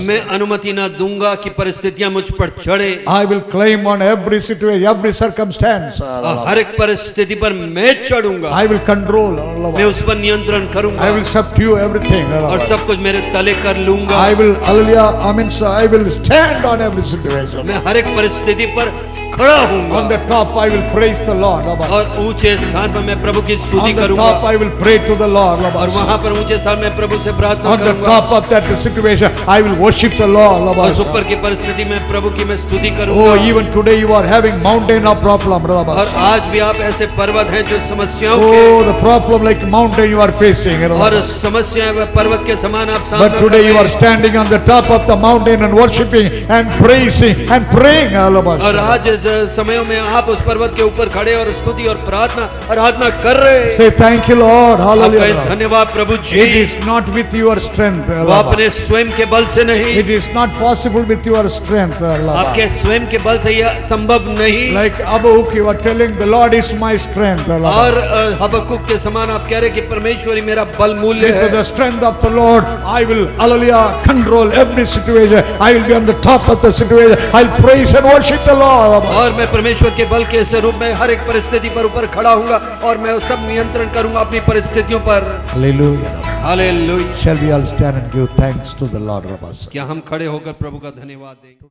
मैं अनुमति ना दूंगा कि परिस्थितियां मुझ पर चढ़े। I will claim on every situation, every circumstance. हर एक परिस्थिति पर मैं चढ़ूंगा, I will control. मैं उस पर नियंत्रण I करूंगा will subdue everything. और सब कुछ मेरे तले कर लूंगा। I will, hallelujah, I will stand on every situation. मैं हर एक परिस्थिति पर खड़ा हूंगा On the top, I will praise the Lord. और ऊंचे स्थान पर मैं प्रभु की स्तुति On the करूंगा top, I will pray to the Lord. और वहां पर ऊंचे स्थान में प्रभु से प्रार्थना On the करूंगा। top of that situation, I will worship the और Lord. ऊपर की परिस्थिति में प्रभु की मैं स्तुति Oh, करूंगा। even today you are having mountain of problem. और आज भी आप ऐसे पर्वत हैं जो समस्याओं के, Oh, the problem like mountain you are facing. और समस्याएं वह पर्वत के समान आप सामना But कर today रहे you are हैं। standing on the top of the mountain and worshiping and praising and praying. और आज इस समयों में आप उस पर्वत के ऊपर खड़े और स्तुति और प्रार्थना आराधना कर रहे हैं। Say thank you, Lord. आप कहें Hallelujah. धन्यवाद प्रभु जी। It is not with your strength. वो अपने स्वयं के बल से नहीं, It is not possible with your strength. आपके स्वयं के बल से यह संभव नहीं। Like Habakkuk, you are telling the Lord is my strength. और हबक्कुक के समान आप कह रहे कि परमेश्वर ही मेरा बल मूल्य With है। the strength of the Lord, I will, hallelujah, control every situation. I will be on the top of the situation. I'll praise and worship the Lord. और मैं परमेश्वर के बल के स्वरूप में हर एक परिस्थिति पर ऊपर खड़ा हूंगा और मैं सब नियंत्रण करूंगा अपनी परिस्थितियों पर। Hallelujah. Hallelujah. Shall we all stand and give thanks to the Lord? क्या हम खड़े होकर प्रभु का धन्यवाद दें?